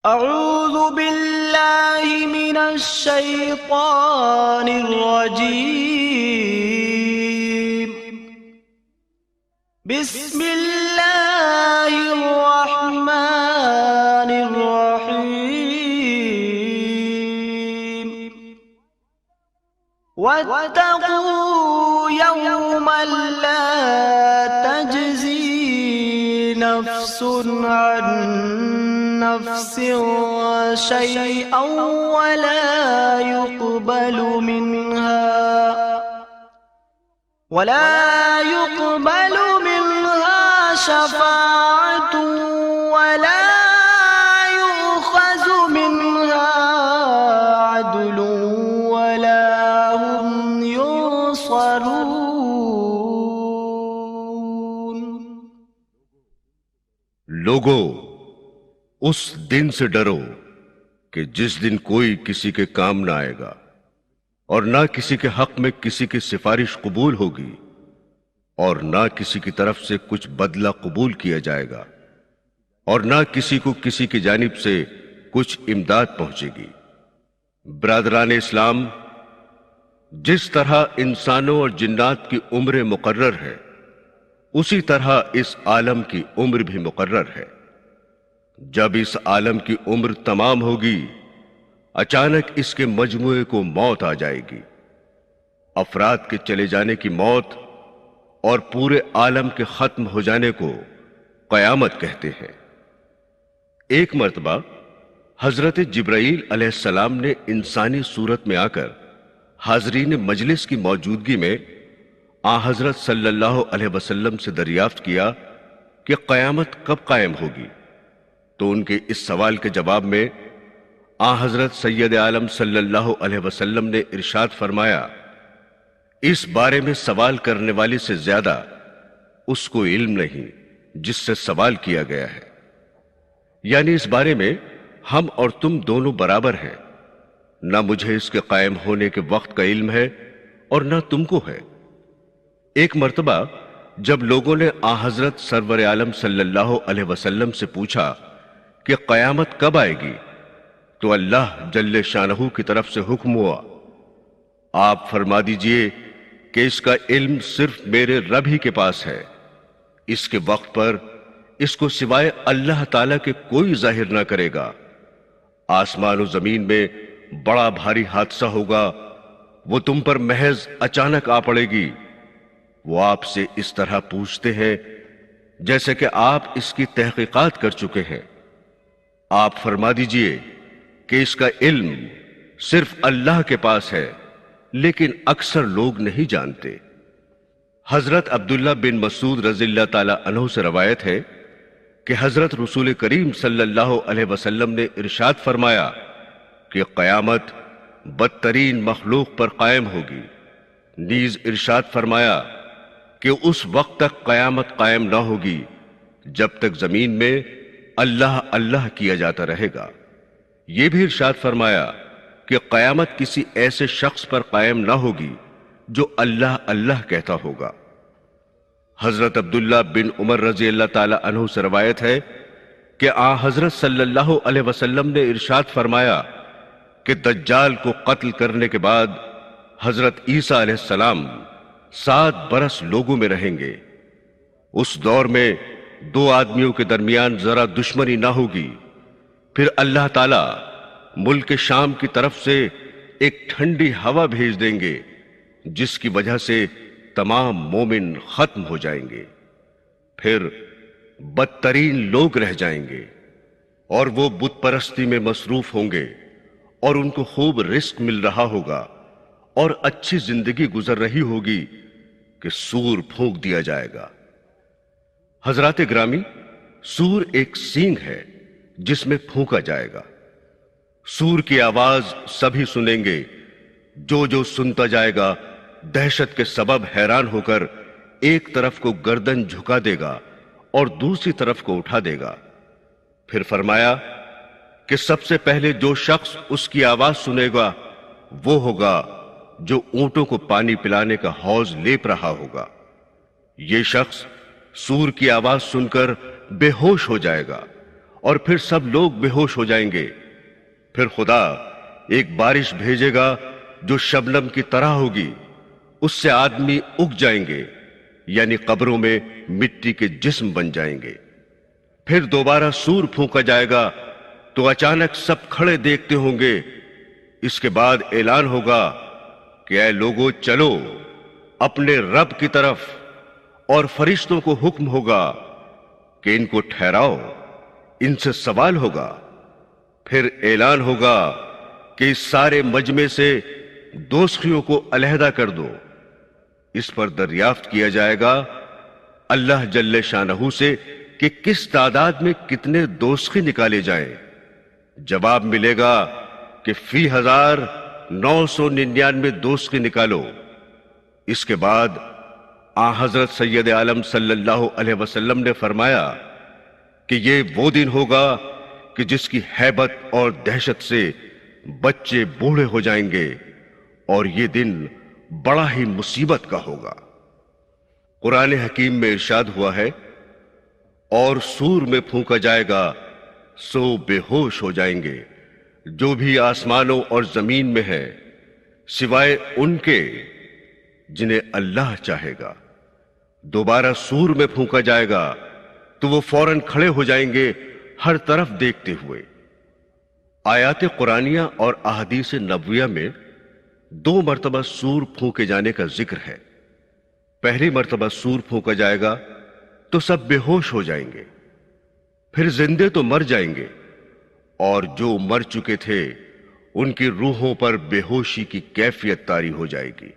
اعوذ باللہ من الشیطان الرجیم بسم اللہ الرحمن الرحیم واتقوا یوما لا تجزی نفس عن نفس شيئا ولا يقبل منها شفاعة ولا يؤخذ منها عدل ولا هم ينصرون۔ لوگو، اس دن سے ڈرو کہ جس دن کوئی کسی کے کام نہ آئے گا اور نہ کسی کے حق میں کسی کی سفارش قبول ہوگی اور نہ کسی کی طرف سے کچھ بدلہ قبول کیا جائے گا اور نہ کسی کو کسی کی جانب سے کچھ امداد پہنچے گی۔ برادران اسلام، جس طرح انسانوں اور جنات کی عمر مقرر ہے اسی طرح اس عالم کی عمر بھی مقرر ہے۔ جب اس عالم کی عمر تمام ہوگی اچانک اس کے مجموعے کو موت آ جائے گی۔ افراد کے چلے جانے کی موت اور پورے عالم کے ختم ہو جانے کو قیامت کہتے ہیں۔ ایک مرتبہ حضرت جبرائیل علیہ السلام نے انسانی صورت میں آ کر حاضرین مجلس کی موجودگی میں آن حضرت صلی اللہ علیہ وسلم سے دریافت کیا کہ قیامت کب قائم ہوگی؟ تو ان کے اس سوال کے جواب میں آن حضرت سید عالم صلی اللہ علیہ وسلم نے ارشاد فرمایا، اس بارے میں سوال کرنے والے سے زیادہ اس کو علم نہیں جس سے سوال کیا گیا ہے، یعنی اس بارے میں ہم اور تم دونوں برابر ہیں، نہ مجھے اس کے قائم ہونے کے وقت کا علم ہے اور نہ تم کو ہے۔ ایک مرتبہ جب لوگوں نے آن حضرت سرور عالم صلی اللہ علیہ وسلم سے پوچھا کہ قیامت کب آئے گی، تو اللہ جل شانہ کی طرف سے حکم ہوا، آپ فرما دیجئے کہ اس کا علم صرف میرے رب ہی کے پاس ہے، اس کے وقت پر اس کو سوائے اللہ تعالیٰ کے کوئی ظاہر نہ کرے گا۔ آسمان و زمین میں بڑا بھاری حادثہ ہوگا، وہ تم پر محض اچانک آ پڑے گی۔ وہ آپ سے اس طرح پوچھتے ہیں جیسے کہ آپ اس کی تحقیقات کر چکے ہیں۔ آپ فرما دیجئے کہ اس کا علم صرف اللہ کے پاس ہے، لیکن اکثر لوگ نہیں جانتے۔ حضرت عبداللہ بن مسعود رضی اللہ تعالی عنہ سے روایت ہے کہ حضرت رسول کریم صلی اللہ علیہ وسلم نے ارشاد فرمایا کہ قیامت بدترین مخلوق پر قائم ہوگی۔ نیز ارشاد فرمایا کہ اس وقت تک قیامت قائم نہ ہوگی جب تک زمین میں اللہ اللہ کیا جاتا رہے گا۔ یہ بھی ارشاد فرمایا کہ قیامت کسی ایسے شخص پر قائم نہ ہوگی جو اللہ اللہ کہتا ہوگا۔ حضرت عبداللہ بن عمر رضی اللہ تعالی عنہ سے روایت ہے کہ آن حضرت صلی اللہ علیہ وسلم نے ارشاد فرمایا کہ دجال کو قتل کرنے کے بعد حضرت عیسیٰ علیہ السلام 7 برس لوگوں میں رہیں گے۔ اس دور میں 2 آدمیوں کے درمیان ذرا دشمنی نہ ہوگی، پھر اللہ تعالیٰ ملک شام کی طرف سے ایک ٹھنڈی ہوا بھیج دیں گے جس کی وجہ سے تمام مومن ختم ہو جائیں گے، پھر بدترین لوگ رہ جائیں گے اور وہ بت پرستی میں مصروف ہوں گے اور ان کو خوب رزق مل رہا ہوگا اور اچھی زندگی گزر رہی ہوگی کہ سور پھونک دیا جائے گا۔ حضرات گرامی، سور ایک سینگ ہے جس میں پھونکا جائے گا۔ سور کی آواز سبھی سنیں گے، جو سنتا جائے گا دہشت کے سبب حیران ہو کر ایک طرف کو گردن جھکا دے گا اور دوسری طرف کو اٹھا دے گا۔ پھر فرمایا کہ سب سے پہلے جو شخص اس کی آواز سنے گا وہ ہوگا جو اونٹوں کو پانی پلانے کا حوض لیپ رہا ہوگا۔ یہ شخص سور کی آواز سن کر بے ہوش ہو جائے گا اور پھر سب لوگ بے ہوش ہو جائیں گے۔ پھر خدا ایک بارش بھیجے گا جو شبنم کی طرح ہوگی، اس سے آدمی اگ جائیں گے، یعنی قبروں میں مٹی کے جسم بن جائیں گے۔ پھر دوبارہ سور پھونکا جائے گا تو اچانک سب کھڑے دیکھتے ہوں گے۔ اس کے بعد اعلان ہوگا کہ اے لوگو چلو اپنے رب کی طرف، اور فرشتوں کو حکم ہوگا کہ ان کو ٹھہراؤ، ان سے سوال ہوگا۔ پھر اعلان ہوگا کہ اس سارے مجمع سے دوزخیوں کو علیحدہ کر دو۔ اس پر دریافت کیا جائے گا اللہ جل شانہ سے کہ کس تعداد میں کتنے دوزخی نکالے جائیں۔ جواب ملے گا کہ فی 1999 دوزخی نکالو۔ اس کے بعد حضرت سید عالم صلی اللہ علیہ وسلم نے فرمایا کہ یہ وہ دن ہوگا کہ جس کی ہیبت اور دہشت سے بچے بوڑھے ہو جائیں گے، اور یہ دن بڑا ہی مصیبت کا ہوگا۔ قرآن حکیم میں ارشاد ہوا ہے، اور سور میں پھونکا جائے گا سو بے ہوش ہو جائیں گے جو بھی آسمانوں اور زمین میں ہے، سوائے ان کے جنہیں اللہ چاہے گا۔ دوبارہ سور میں پھونکا جائے گا تو وہ فوراً کھڑے ہو جائیں گے ہر طرف دیکھتے ہوئے۔ آیات قرآنیہ اور احادیث نبویہ میں 2 مرتبہ سور پھونکے جانے کا ذکر ہے۔ پہلی مرتبہ سور پھونکا جائے گا تو سب بے ہوش ہو جائیں گے، پھر زندے تو مر جائیں گے، اور جو مر چکے تھے ان کی روحوں پر بے ہوشی کی کیفیت طاری ہو جائے گی۔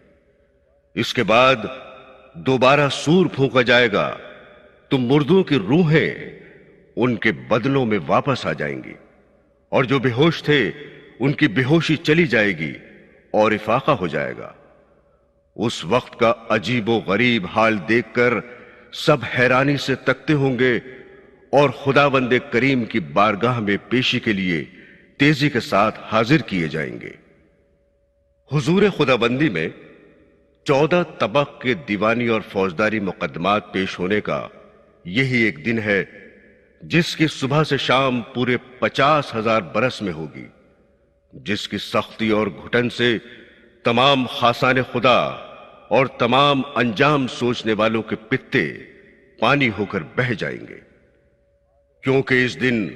اس کے بعد دوبارہ سور پھونکا جائے گا تو مردوں کی روحیں ان کے بدنوں میں واپس آ جائیں گی، اور جو بے ہوش تھے ان کی بے ہوشی چلی جائے گی اور افاقہ ہو جائے گا۔ اس وقت کا عجیب و غریب حال دیکھ کر سب حیرانی سے تکتے ہوں گے، اور خداوند کریم کی بارگاہ میں پیشی کے لیے تیزی کے ساتھ حاضر کیے جائیں گے۔ حضور خداوندی میں 14 طبق کے دیوانی اور فوجداری مقدمات پیش ہونے کا یہی ایک دن ہے جس کی صبح سے شام پورے 50,000 برس میں ہوگی، جس کی سختی اور گھٹن سے تمام خاصان خدا اور تمام انجام سوچنے والوں کے پتے پانی ہو کر بہہ جائیں گے، کیونکہ اس دن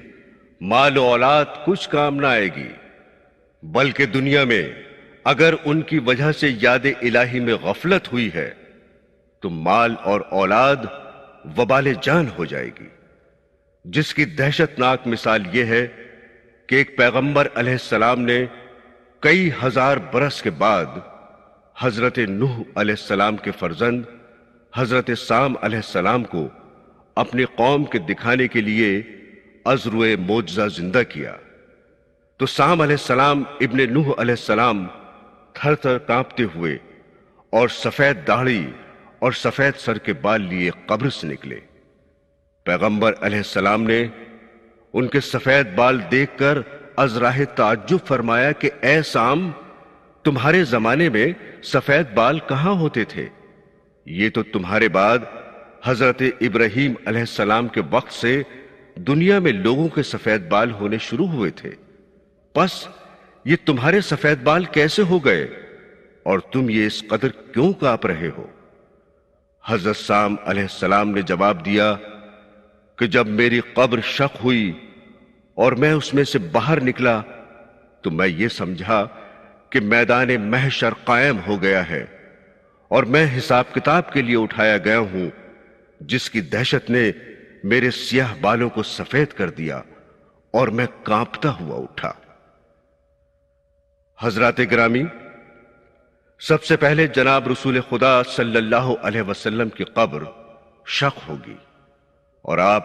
مال و اولاد کچھ کام نہ آئے گی، بلکہ دنیا میں اگر ان کی وجہ سے یاد الہی میں غفلت ہوئی ہے تو مال اور اولاد وبال جان ہو جائے گی، جس کی دہشت ناک مثال یہ ہے کہ ایک پیغمبر علیہ السلام نے کئی ہزار برس کے بعد حضرت نوح علیہ السلام کے فرزند حضرت سام علیہ السلام کو اپنی قوم کے دکھانے کے لیے ازروئے معجزہ زندہ کیا، تو سام علیہ السلام ابن نوح علیہ السلام تھر تھر کانپتے ہوئے اور سفید داڑھی اور سفید سر کے بال لیے قبر سے نکلے۔ پیغمبر علیہ السلام نے ان کے سفید بال دیکھ کر از راہ تعجب فرمایا کہ اے سام، تمہارے زمانے میں سفید بال کہاں ہوتے تھے؟ یہ تو تمہارے بعد حضرت ابراہیم علیہ السلام کے وقت سے دنیا میں لوگوں کے سفید بال ہونے شروع ہوئے تھے، پس یہ تمہارے سفید بال کیسے ہو گئے اور تم یہ اس قدر کیوں کانپ رہے ہو؟ حضرت سام علیہ السلام نے جواب دیا کہ جب میری قبر شق ہوئی اور میں اس میں سے باہر نکلا تو میں یہ سمجھا کہ میدان محشر قائم ہو گیا ہے اور میں حساب کتاب کے لیے اٹھایا گیا ہوں، جس کی دہشت نے میرے سیاہ بالوں کو سفید کر دیا اور میں کانپتا ہوا اٹھا۔ حضرات گرامی، سب سے پہلے جناب رسول خدا صلی اللہ علیہ وسلم کی قبر شق ہوگی اور آپ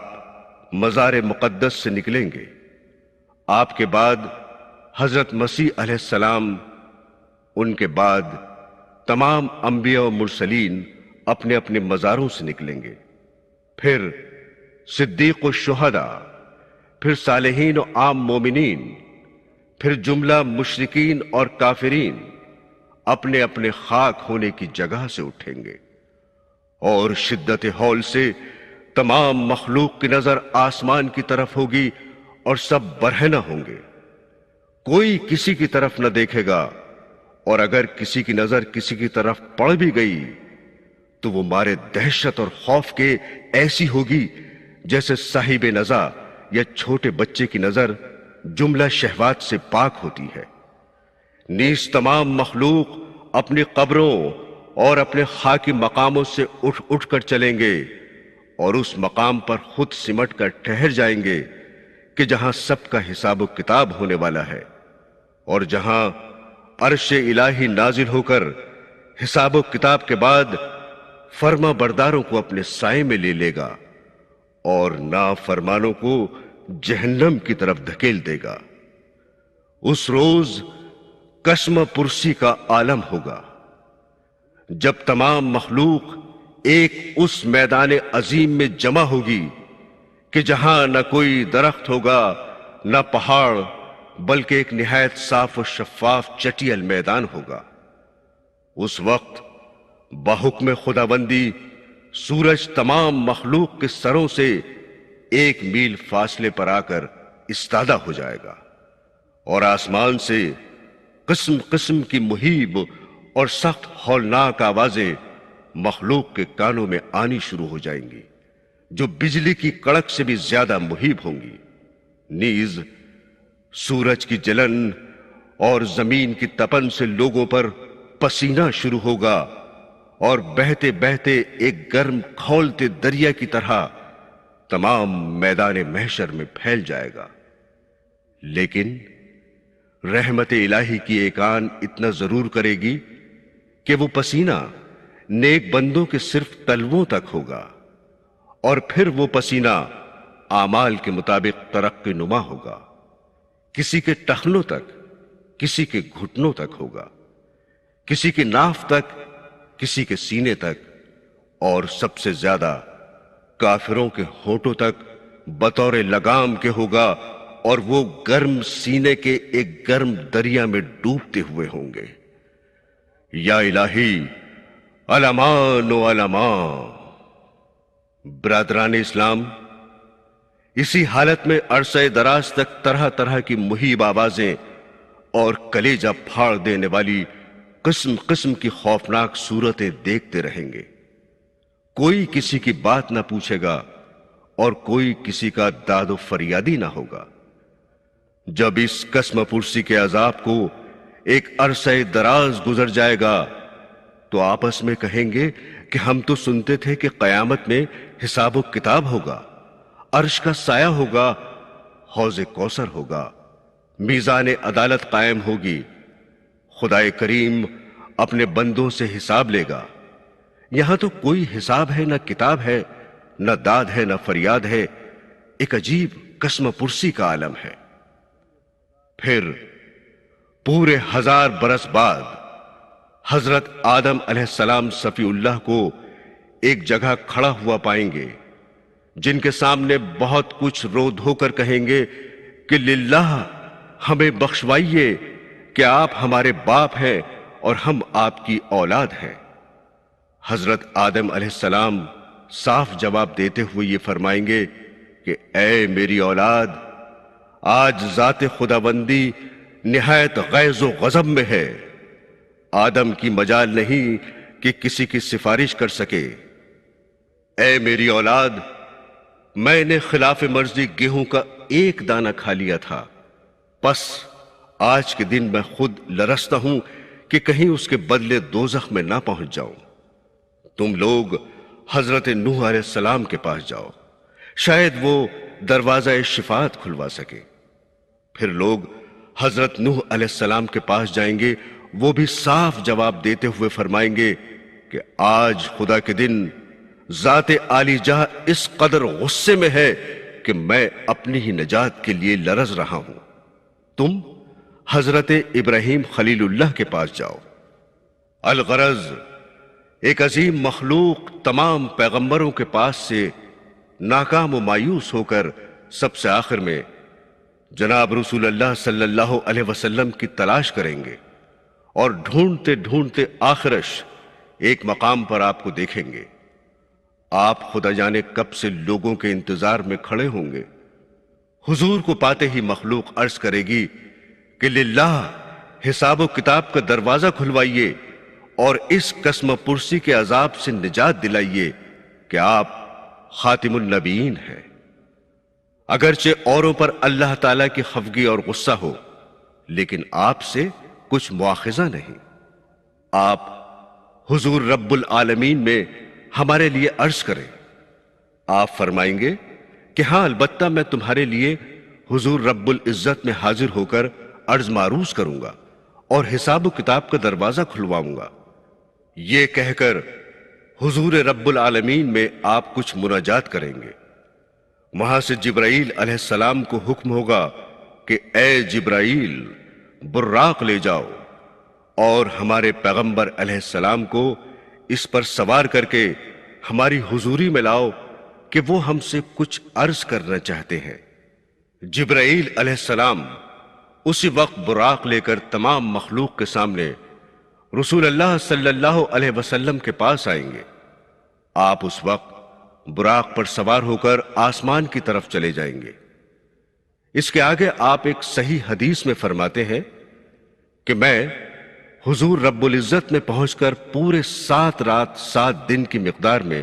مزار مقدس سے نکلیں گے۔ آپ کے بعد حضرت مسیح علیہ السلام، ان کے بعد تمام انبیاء و مرسلین اپنے اپنے مزاروں سے نکلیں گے، پھر صدیق و شہداء، پھر صالحین و عام مومنین، پھر جملہ مشرکین اور کافرین اپنے اپنے خاک ہونے کی جگہ سے اٹھیں گے، اور شدت ہول سے تمام مخلوق کی نظر آسمان کی طرف ہوگی اور سب برہنہ ہوں گے، کوئی کسی کی طرف نہ دیکھے گا، اور اگر کسی کی نظر کسی کی طرف پڑ بھی گئی تو وہ مارے دہشت اور خوف کے ایسی ہوگی جیسے صاحب نزع یا چھوٹے بچے کی نظر جملہ شہوات سے پاک ہوتی ہے۔ نیز تمام مخلوق اپنی قبروں اور اپنے خاکی مقاموں سے اٹھ اٹھ کر چلیں گے اور اس مقام پر خود سمٹ کر ٹھہر جائیں گے کہ جہاں سب کا حساب و کتاب ہونے والا ہے، اور جہاں عرش الہی نازل ہو کر حساب و کتاب کے بعد فرما برداروں کو اپنے سائے میں لے لے گا اور نافرمانوں کو جہنم کی طرف دھکیل دے گا۔ اس روز قسم پرسی کا عالم ہوگا جب تمام مخلوق ایک اس میدان عظیم میں جمع ہوگی کہ جہاں نہ کوئی درخت ہوگا نہ پہاڑ، بلکہ ایک نہایت صاف و شفاف چٹیل میدان ہوگا۔ اس وقت بحکم خداوندی سورج تمام مخلوق کے سروں سے 1 میل فاصلے پر آ کر استادہ ہو جائے گا، اور آسمان سے قسم قسم کی مہیب اور سخت ہولناک آوازیں مخلوق کے کانوں میں آنی شروع ہو جائیں گی، جو بجلی کی کڑک سے بھی زیادہ مہیب ہوں گی۔ نیز سورج کی جلن اور زمین کی تپن سے لوگوں پر پسینہ شروع ہوگا، اور بہتے بہتے ایک گرم کھولتے دریا کی طرح تمام میدان محشر میں پھیل جائے گا۔ لیکن رحمت الہی کی ایک آن اتنا ضرور کرے گی کہ وہ پسینہ نیک بندوں کے صرف تلووں تک ہوگا، اور پھر وہ پسینہ اعمال کے مطابق ترقی نما ہوگا، کسی کے ٹخنوں تک، کسی کے گھٹنوں تک ہوگا، کسی کے ناف تک، کسی کے سینے تک، اور سب سے زیادہ کافروں کے ہونٹوں تک بطور لگام کے ہوگا، اور وہ گرم سینے کے ایک گرم دریا میں ڈوبتے ہوئے ہوں گے۔ یا الہی الامان و الامان۔ برادران اسلام، اسی حالت میں عرصہ دراز تک طرح طرح کی مہیب آوازیں اور کلیجہ پھاڑ دینے والی قسم قسم کی خوفناک صورتیں دیکھتے رہیں گے۔ کوئی کسی کی بات نہ پوچھے گا اور کوئی کسی کا داد و فریادی نہ ہوگا۔ جب اس قسم پرسی کے عذاب کو ایک عرصہ دراز گزر جائے گا تو آپس میں کہیں گے کہ ہم تو سنتے تھے کہ قیامت میں حساب و کتاب ہوگا، عرش کا سایہ ہوگا، حوض کوثر ہوگا، میزان عدالت قائم ہوگی، خدائے کریم اپنے بندوں سے حساب لے گا۔ یہاں تو کوئی حساب ہے، نہ کتاب ہے، نہ داد ہے، نہ فریاد ہے، ایک عجیب قسم پرسی کا عالم ہے۔ پھر پورے 1000 برس بعد حضرت آدم علیہ السلام صفی اللہ کو ایک جگہ کھڑا ہوا پائیں گے، جن کے سامنے بہت کچھ رو دھو کر کہیں گے کہ للہ ہمیں بخشوائیے کہ آپ ہمارے باپ ہیں اور ہم آپ کی اولاد ہیں۔ حضرت آدم علیہ السلام صاف جواب دیتے ہوئے یہ فرمائیں گے کہ اے میری اولاد، آج ذات خداوندی نہایت غیظ و غضب میں ہے، آدم کی مجال نہیں کہ کسی کی سفارش کر سکے۔ اے میری اولاد، میں نے خلاف مرضی گیہوں کا ایک دانہ کھا لیا تھا، پس آج کے دن میں خود لرزتا ہوں کہ کہیں اس کے بدلے دوزخ میں نہ پہنچ جاؤں۔ تم لوگ حضرت نوح علیہ السلام کے پاس جاؤ، شاید وہ دروازہ شفاعت کھلوا سکے۔ پھر لوگ حضرت نوح علیہ السلام کے پاس جائیں گے، وہ بھی صاف جواب دیتے ہوئے فرمائیں گے کہ آج خدا کے دن ذات عالی جاہ اس قدر غصے میں ہے کہ میں اپنی ہی نجات کے لیے لرز رہا ہوں۔ تم حضرت ابراہیم خلیل اللہ کے پاس جاؤ۔ الغرض ایک عظیم مخلوق تمام پیغمبروں کے پاس سے ناکام و مایوس ہو کر سب سے آخر میں جناب رسول اللہ صلی اللہ علیہ وسلم کی تلاش کریں گے، اور ڈھونڈتے ڈھونڈتے آخرش ایک مقام پر آپ کو دیکھیں گے۔ آپ خدا جانے کب سے لوگوں کے انتظار میں کھڑے ہوں گے۔ حضور کو پاتے ہی مخلوق عرض کرے گی کہ للہ حساب و کتاب کا دروازہ کھلوائیے اور اس قسم پرسی کے عذاب سے نجات دلائیے کہ آپ خاتم النبیین ہیں۔ اگرچہ اوروں پر اللہ تعالیٰ کی خفگی اور غصہ ہو، لیکن آپ سے کچھ مواخذہ نہیں۔ آپ حضور رب العالمین میں ہمارے لیے عرض کریں۔ آپ فرمائیں گے کہ ہاں البتہ میں تمہارے لیے حضور رب العزت میں حاضر ہو کر عرض معروض کروں گا اور حساب و کتاب کا دروازہ کھلواؤں گا۔ یہ کہہ کر حضور رب العالمین میں آپ کچھ مناجات کریں گے۔ وہاں سے جبرائیل علیہ السلام کو حکم ہوگا کہ اے جبرائیل براق لے جاؤ اور ہمارے پیغمبر علیہ السلام کو اس پر سوار کر کے ہماری حضوری میں لاؤ کہ وہ ہم سے کچھ عرض کرنا چاہتے ہیں۔ جبرائیل علیہ السلام اسی وقت براق لے کر تمام مخلوق کے سامنے رسول اللہ صلی اللہ علیہ وسلم کے پاس آئیں گے۔ آپ اس وقت براق پر سوار ہو کر آسمان کی طرف چلے جائیں گے۔ اس کے آگے آپ ایک صحیح حدیث میں فرماتے ہیں کہ میں حضور رب العزت میں پہنچ کر پورے 7 رات 7 دن کی مقدار میں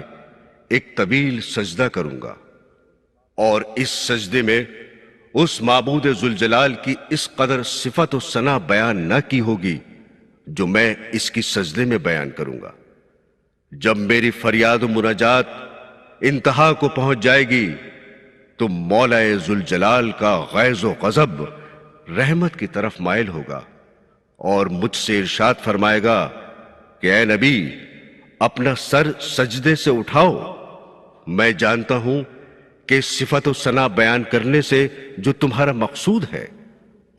ایک طویل سجدہ کروں گا، اور اس سجدے میں اس معبود ذوالجلال کی اس قدر صفت و ثنا بیان نہ کی ہوگی جو میں اس کی سجدے میں بیان کروں گا۔ جب میری فریاد و مناجات انتہا کو پہنچ جائے گی تو مولا ذوالجلال کا غیظ و غضب رحمت کی طرف مائل ہوگا اور مجھ سے ارشاد فرمائے گا کہ اے نبی اپنا سر سجدے سے اٹھاؤ۔ میں جانتا ہوں کہ صفت و ثنا بیان کرنے سے جو تمہارا مقصود ہے،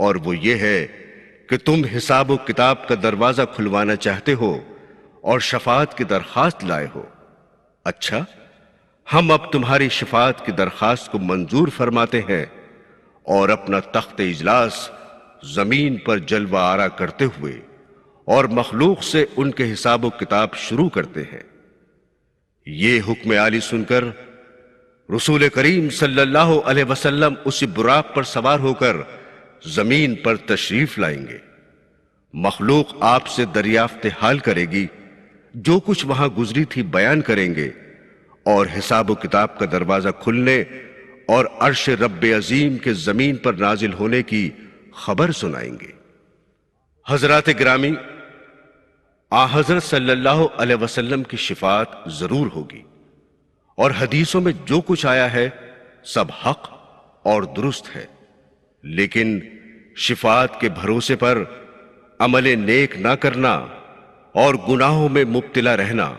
اور وہ یہ ہے کہ تم حساب و کتاب کا دروازہ کھلوانا چاہتے ہو اور شفاعت کی درخواست لائے ہو۔ اچھا، ہم اب تمہاری شفاعت کی درخواست کو منظور فرماتے ہیں اور اپنا تخت اجلاس زمین پر جلوہ آرا کرتے ہوئے اور مخلوق سے ان کے حساب و کتاب شروع کرتے ہیں۔ یہ حکم عالی سن کر رسول کریم صلی اللہ علیہ وسلم اسی براق پر سوار ہو کر زمین پر تشریف لائیں گے۔ مخلوق آپ سے دریافت حال کرے گی، جو کچھ وہاں گزری تھی بیان کریں گے، اور حساب و کتاب کا دروازہ کھلنے اور عرش رب عظیم کے زمین پر نازل ہونے کی خبر سنائیں گے۔ حضرات گرامی، حضرت صلی اللہ علیہ وسلم کی شفاعت ضرور ہوگی، اور حدیثوں میں جو کچھ آیا ہے سب حق اور درست ہے، لیکن شفاعت کے بھروسے پر عمل نیک نہ کرنا اور گناہوں میں مبتلا رہنا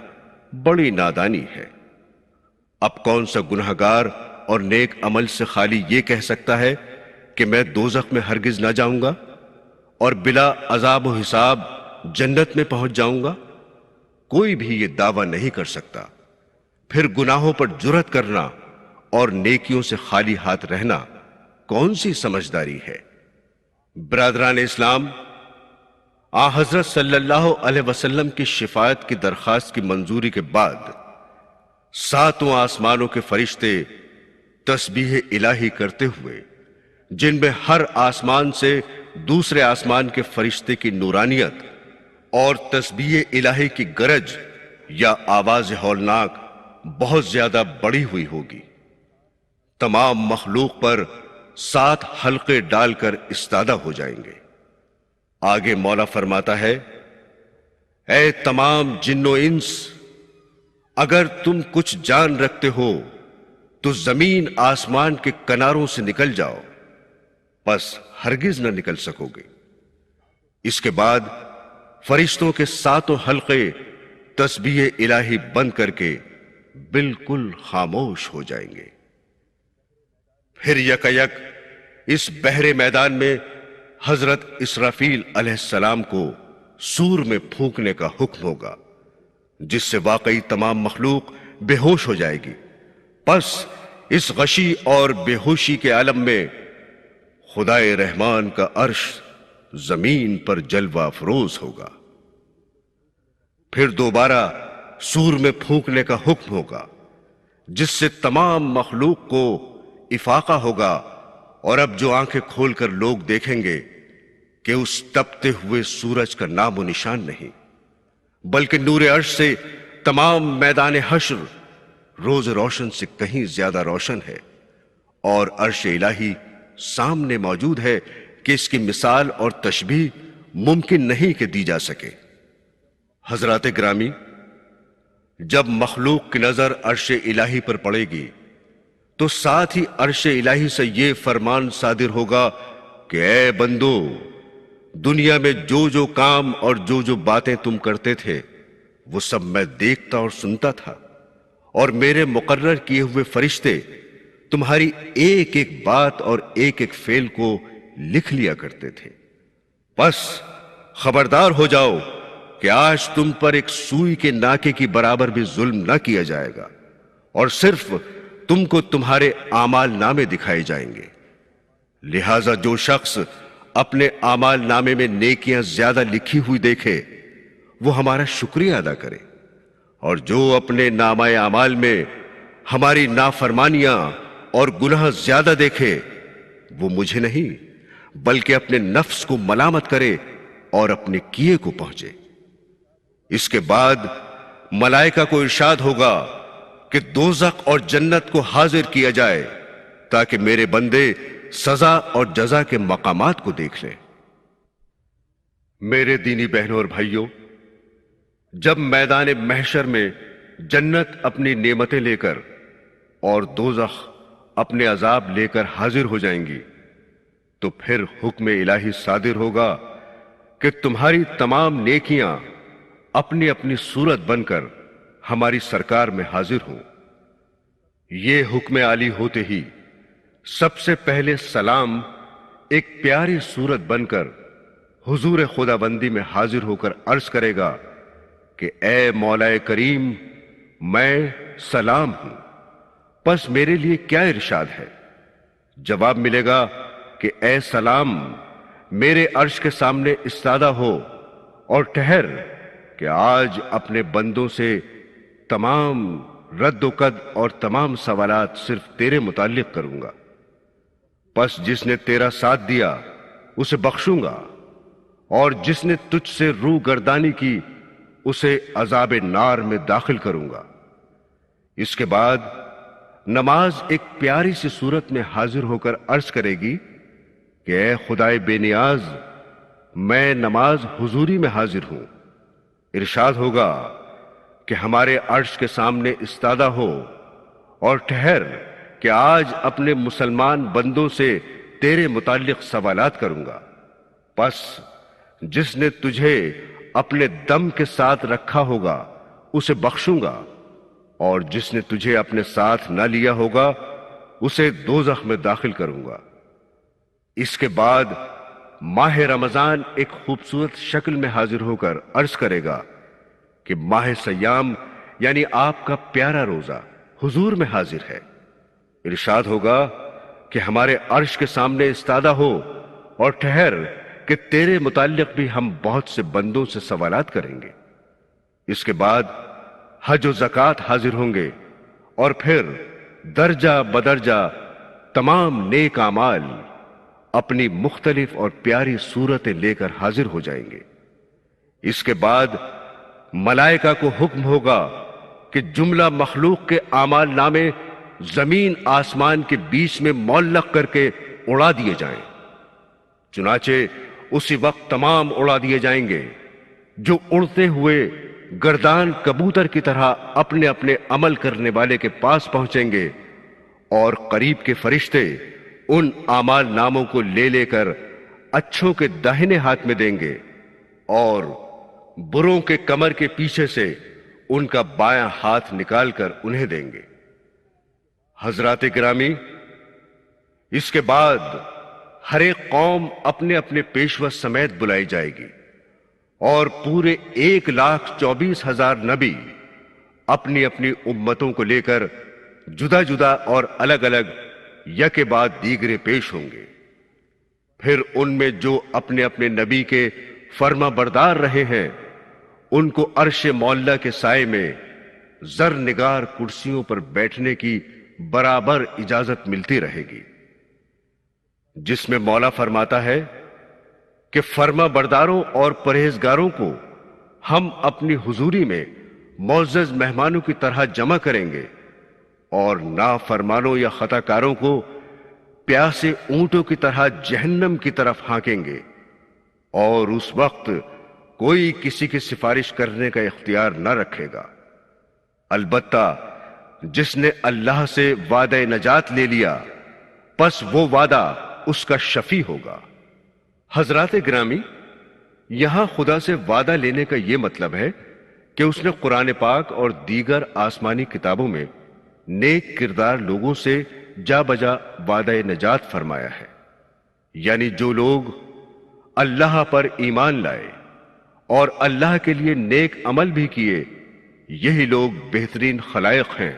بڑی نادانی ہے۔ اب کون سا گنہگار اور نیک عمل سے خالی یہ کہہ سکتا ہے کہ میں دوزخ میں ہرگز نہ جاؤں گا اور بلا عذاب و حساب جنت میں پہنچ جاؤں گا؟ کوئی بھی یہ دعویٰ نہیں کر سکتا۔ پھر گناہوں پر جرأت کرنا اور نیکیوں سے خالی ہاتھ رہنا کون سی سمجھداری ہے؟ برادران اسلام، حضرت صلی اللہ علیہ وسلم کی شفاعت کی درخواست کی منظوری کے بعد 7 آسمانوں کے فرشتے تسبیح الہی کرتے ہوئے، جن میں ہر آسمان سے دوسرے آسمان کے فرشتے کی نورانیت اور تسبیح الہی کی گرج یا آواز ہولناک بہت زیادہ بڑی ہوئی ہوگی، تمام مخلوق پر 7 حلقے ڈال کر استادہ ہو جائیں گے۔ آگے مولا فرماتا ہے، اے تمام جن و انس، اگر تم کچھ جان رکھتے ہو تو زمین آسمان کے کناروں سے نکل جاؤ، پس ہرگز نہ نکل سکو گے۔ اس کے بعد فرشتوں کے 7 حلقے تسبیح الہی بند کر کے بالکل خاموش ہو جائیں گے۔ پھر یکایک اس بحر میدان میں حضرت اسرافیل علیہ السلام کو سور میں پھونکنے کا حکم ہوگا، جس سے واقعی تمام مخلوق بے ہوش ہو جائے گی۔ پس اس غشی اور بے ہوشی کے عالم میں خدائے رحمان کا عرش زمین پر جلوہ افروز ہوگا۔ پھر دوبارہ سور میں پھونکنے کا حکم ہوگا، جس سے تمام مخلوق کو افاقہ ہوگا اور اب جو آنکھیں کھول کر لوگ دیکھیں گے کہ اس تپتے ہوئے سورج کا نام و نشان نہیں، بلکہ نور عرش سے تمام میدان حشر روز روشن سے کہیں زیادہ روشن ہے، اور عرش الہی سامنے موجود ہے کہ اس کی مثال اور تشبیہ ممکن نہیں کہ دی جا سکے۔ حضرات گرامی، جب مخلوق کی نظر عرش الہی پر پڑے گی تو ساتھ ہی عرش الہی سے یہ فرمان صادر ہوگا کہ اے بندو، دنیا میں جو جو کام اور جو جو باتیں تم کرتے تھے وہ سب میں دیکھتا اور سنتا تھا، اور میرے مقرر کیے ہوئے فرشتے تمہاری ایک ایک بات اور ایک ایک فعل کو لکھ لیا کرتے تھے۔ بس خبردار ہو جاؤ کہ آج تم پر ایک سوئی کے ناکے کی برابر بھی ظلم نہ کیا جائے گا، اور صرف تم کو تمہارے اعمال نامے دکھائے جائیں گے۔ لہذا جو شخص اپنے اعمال نامے میں نیکیاں زیادہ لکھی ہوئی دیکھے وہ ہمارا شکریہ ادا کرے، اور جو اپنے نامہ اعمال میں ہماری نافرمانیاں اور گناہ زیادہ دیکھے وہ مجھے نہیں بلکہ اپنے نفس کو ملامت کرے اور اپنے کیے کو پہنچے۔ اس کے بعد ملائکہ کو ارشاد ہوگا کہ دوزخ اور جنت کو حاضر کیا جائے تاکہ میرے بندے سزا اور جزا کے مقامات کو دیکھ لیں۔ میرے دینی بہنوں اور بھائیوں، جب میدان محشر میں جنت اپنی نعمتیں لے کر اور دوزخ اپنے عذاب لے کر حاضر ہو جائیں گی تو پھر حکم الہی صادر ہوگا کہ تمہاری تمام نیکیاں اپنی اپنی صورت بن کر ہماری سرکار میں حاضر ہوں۔ یہ حکم عالی ہوتے ہی سب سے پہلے سلام ایک پیاری صورت بن کر حضور خدا بندی میں حاضر ہو کر عرض کرے گا کہ اے مولا کریم، میں سلام ہوں، پس میرے لیے کیا ارشاد ہے؟ جواب ملے گا کہ اے سلام، میرے عرش کے سامنے استادہ ہو اور ٹھہر کہ آج اپنے بندوں سے تمام رد و قد اور تمام سوالات صرف تیرے متعلق کروں گا۔ پس جس نے تیرا ساتھ دیا اسے بخشوں گا، اور جس نے تجھ سے روح گردانی کی اسے عذاب نار میں داخل کروں گا۔ اس کے بعد نماز ایک پیاری سی صورت میں حاضر ہو کر عرض کرے گی کہ اے خدائے بے نیاز، میں نماز حضوری میں حاضر ہوں۔ ارشاد ہوگا کہ ہمارے عرش کے سامنے استادہ ہو اور ٹھہر کہ آج اپنے مسلمان بندوں سے تیرے متعلق سوالات کروں گا۔ پس جس نے تجھے اپنے دم کے ساتھ رکھا ہوگا اسے بخشوں گا، اور جس نے تجھے اپنے ساتھ نہ لیا ہوگا اسے دوزخ میں داخل کروں گا۔ اس کے بعد ماہ رمضان ایک خوبصورت شکل میں حاضر ہو کر عرض کرے گا کہ ماہ سیام یعنی آپ کا پیارا روزہ حضور میں حاضر ہے۔ ارشاد ہوگا کہ ہمارے عرش کے سامنے استادہ ہو اور ٹھہر کہ تیرے متعلق بھی ہم بہت سے بندوں سے سوالات کریں گے۔ اس کے بعد حج و زکوٰۃ حاضر ہوں گے، اور پھر درجہ بدرجہ تمام نیک اعمال اپنی مختلف اور پیاری صورتیں لے کر حاضر ہو جائیں گے۔ اس کے بعد ملائکہ کو حکم ہوگا کہ جملہ مخلوق کے اعمال نامے زمین آسمان کے بیچ میں معلق کر کے اڑا دیے جائیں۔ چنانچہ اسی وقت تمام اڑا دیے جائیں گے، جو اڑتے ہوئے گردان کبوتر کی طرح اپنے اپنے عمل کرنے والے کے پاس پہنچیں گے، اور قریب کے فرشتے ان اعمال ناموں کو لے لے کر اچھوں کے داہنے ہاتھ میں دیں گے، اور بروں کے کمر کے پیچھے سے ان کا بایاں ہاتھ نکال کر انہیں دیں گے۔ حضرات گرامی، اس کے بعد ہر ایک قوم اپنے اپنے پیشوا سمیت بلائی جائے گی، اور پورے 1,24,000 نبی اپنی اپنی امتوں کو لے کر جدا جدا اور الگ الگ یکے بعد دیگرے پیش ہوں گے۔ پھر ان میں جو اپنے اپنے نبی کے فرما بردار رہے ہیں ان کو عرش مولا کے سائے میں زر نگار کرسیوں پر بیٹھنے کی برابر اجازت ملتی رہے گی۔ جس میں مولا فرماتا ہے کہ فرما برداروں اور پرہیزگاروں کو ہم اپنی حضوری میں معزز مہمانوں کی طرح جمع کریں گے، اور نافرمانوں یا خطا کاروں کو پیاسے اونٹوں کی طرح جہنم کی طرف ہانکیں گے، اور اس وقت کوئی کسی کی سفارش کرنے کا اختیار نہ رکھے گا۔ البتہ جس نے اللہ سے وعدہ نجات لے لیا، پس وہ وعدہ اس کا شفیع ہوگا۔ حضرات گرامی، یہاں خدا سے وعدہ لینے کا یہ مطلب ہے کہ اس نے قرآن پاک اور دیگر آسمانی کتابوں میں نیک کردار لوگوں سے جا بجا وعدہ نجات فرمایا ہے، یعنی جو لوگ اللہ پر ایمان لائے اور اللہ کے لیے نیک عمل بھی کیے، یہی لوگ بہترین خلائق ہیں،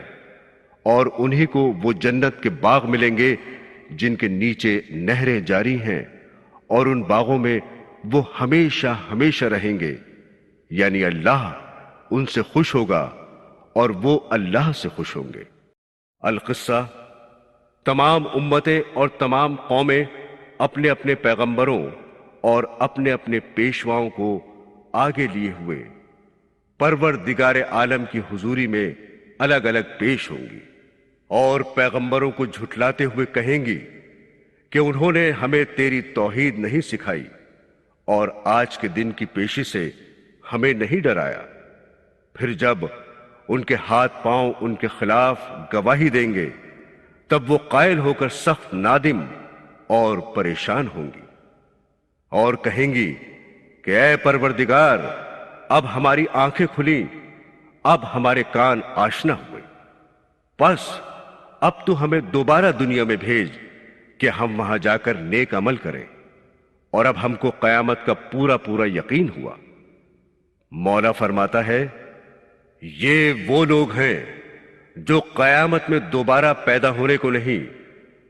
اور انہی کو وہ جنت کے باغ ملیں گے جن کے نیچے نہریں جاری ہیں، اور ان باغوں میں وہ ہمیشہ ہمیشہ رہیں گے، یعنی اللہ ان سے خوش ہوگا اور وہ اللہ سے خوش ہوں گے۔ القصہ، تمام امتیں اور تمام قومیں اپنے اپنے پیغمبروں اور اپنے اپنے پیشواؤں کو آگے لیے ہوئے پروردگار عالم کی حضوری میں الگ الگ پیش ہوں گی، اور پیغمبروں کو جھٹلاتے ہوئے کہیں گی کہ انہوں نے ہمیں تیری توحید نہیں سکھائی، اور آج کے دن کی پیشی سے ہمیں نہیں ڈرایا۔ پھر جب ان کے ہاتھ پاؤں ان کے خلاف گواہی دیں گے، تب وہ قائل ہو کر سخت نادم اور پریشان ہوں گی، اور کہیں گی کہ اے پروردگار، اب ہماری آنکھیں کھلیں، اب ہمارے کان آشنا ہوئے، پس اب تو ہمیں دوبارہ دنیا میں بھیج کہ ہم وہاں جا کر نیک عمل کریں، اور اب ہم کو قیامت کا پورا پورا یقین ہوا۔ مولا فرماتا ہے، یہ وہ لوگ ہیں جو قیامت میں دوبارہ پیدا ہونے کو نہیں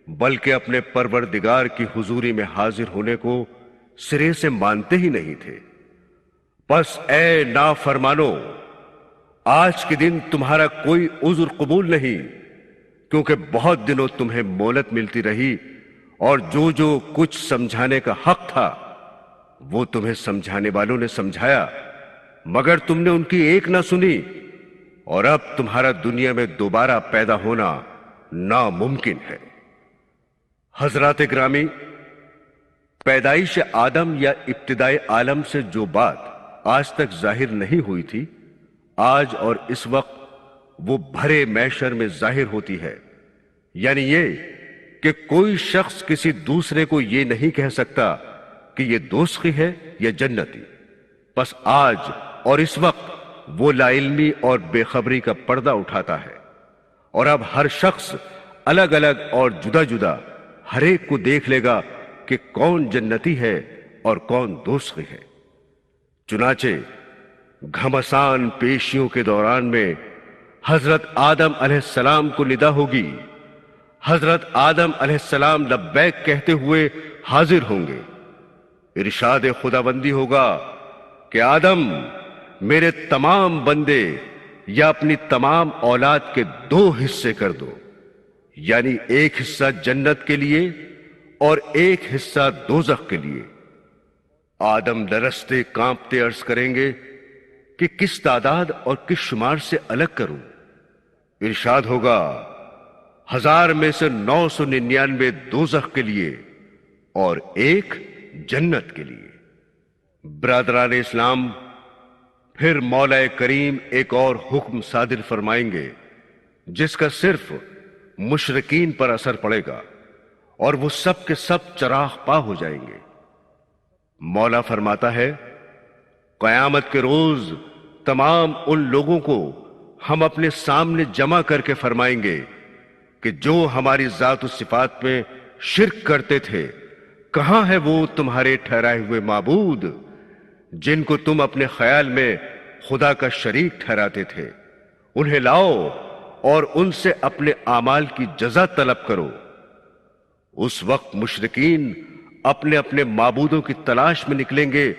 بلکہ اپنے پروردگار کی حضوری میں حاضر ہونے کو سرے سے مانتے ہی نہیں تھے۔ پس اے نافرمانو، آج کے دن تمہارا کوئی عذر قبول نہیں، کیونکہ بہت دنوں تمہیں مہلت ملتی رہی، اور جو جو کچھ سمجھانے کا حق تھا وہ تمہیں سمجھانے والوں نے سمجھایا، مگر تم نے ان کی ایک نہ سنی، اور اب تمہارا دنیا میں دوبارہ پیدا ہونا ناممکن ہے۔ حضرات گرامی، پیدائش آدم یا ابتدائے عالم سے جو بات آج تک ظاہر نہیں ہوئی تھی، آج اور اس وقت وہ بھرے محشر میں ظاہر ہوتی ہے، یعنی یہ کہ کوئی شخص کسی دوسرے کو یہ نہیں کہہ سکتا کہ یہ دوزخی ہے یا جنتی۔ پس آج اور اس وقت وہ لا علمی اور بے خبری کا پردہ اٹھاتا ہے، اور اب ہر شخص الگ الگ اور جدا جدا ہر ایک کو دیکھ لے گا کہ کون جنتی ہے اور کون دوزخی ہے۔ چنانچہ گھمسان پیشیوں کے دوران میں حضرت آدم علیہ السلام کو ندا ہوگی، حضرت آدم علیہ السلام لبیک کہتے ہوئے حاضر ہوں گے، ارشاد خداوندی ہوگا کہ آدم، میرے تمام بندے یا اپنی تمام اولاد کے 2 حصے کر دو، یعنی ایک حصہ جنت کے لیے اور ایک حصہ دوزخ کے لیے۔ آدم لرزتے کانپتے عرض کریں گے کہ کس تعداد اور کس شمار سے الگ کروں؟ ارشاد ہوگا 1000 میں سے 999 دوزخ کے لیے اور 1 جنت کے لیے۔ برادران اسلام، پھر مولا کریم ایک اور حکم صادر فرمائیں گے جس کا صرف مشرکین پر اثر پڑے گا، اور وہ سب کے سب چراغ پا ہو جائیں گے۔ مولا فرماتا ہے، قیامت کے روز تمام ان لوگوں کو ہم اپنے سامنے جمع کر کے فرمائیں گے کہ جو ہماری ذات و صفات میں شرک کرتے تھے، کہاں ہے وہ تمہارے ٹھہرائے ہوئے معبود جن کو تم اپنے خیال میں خدا کا شریک ٹھہراتے تھے؟ انہیں لاؤ اور ان سے اپنے اعمال کی جزا طلب کرو۔ اس وقت مشرکین اپنے اپنے معبودوں کی تلاش میں نکلیں گے،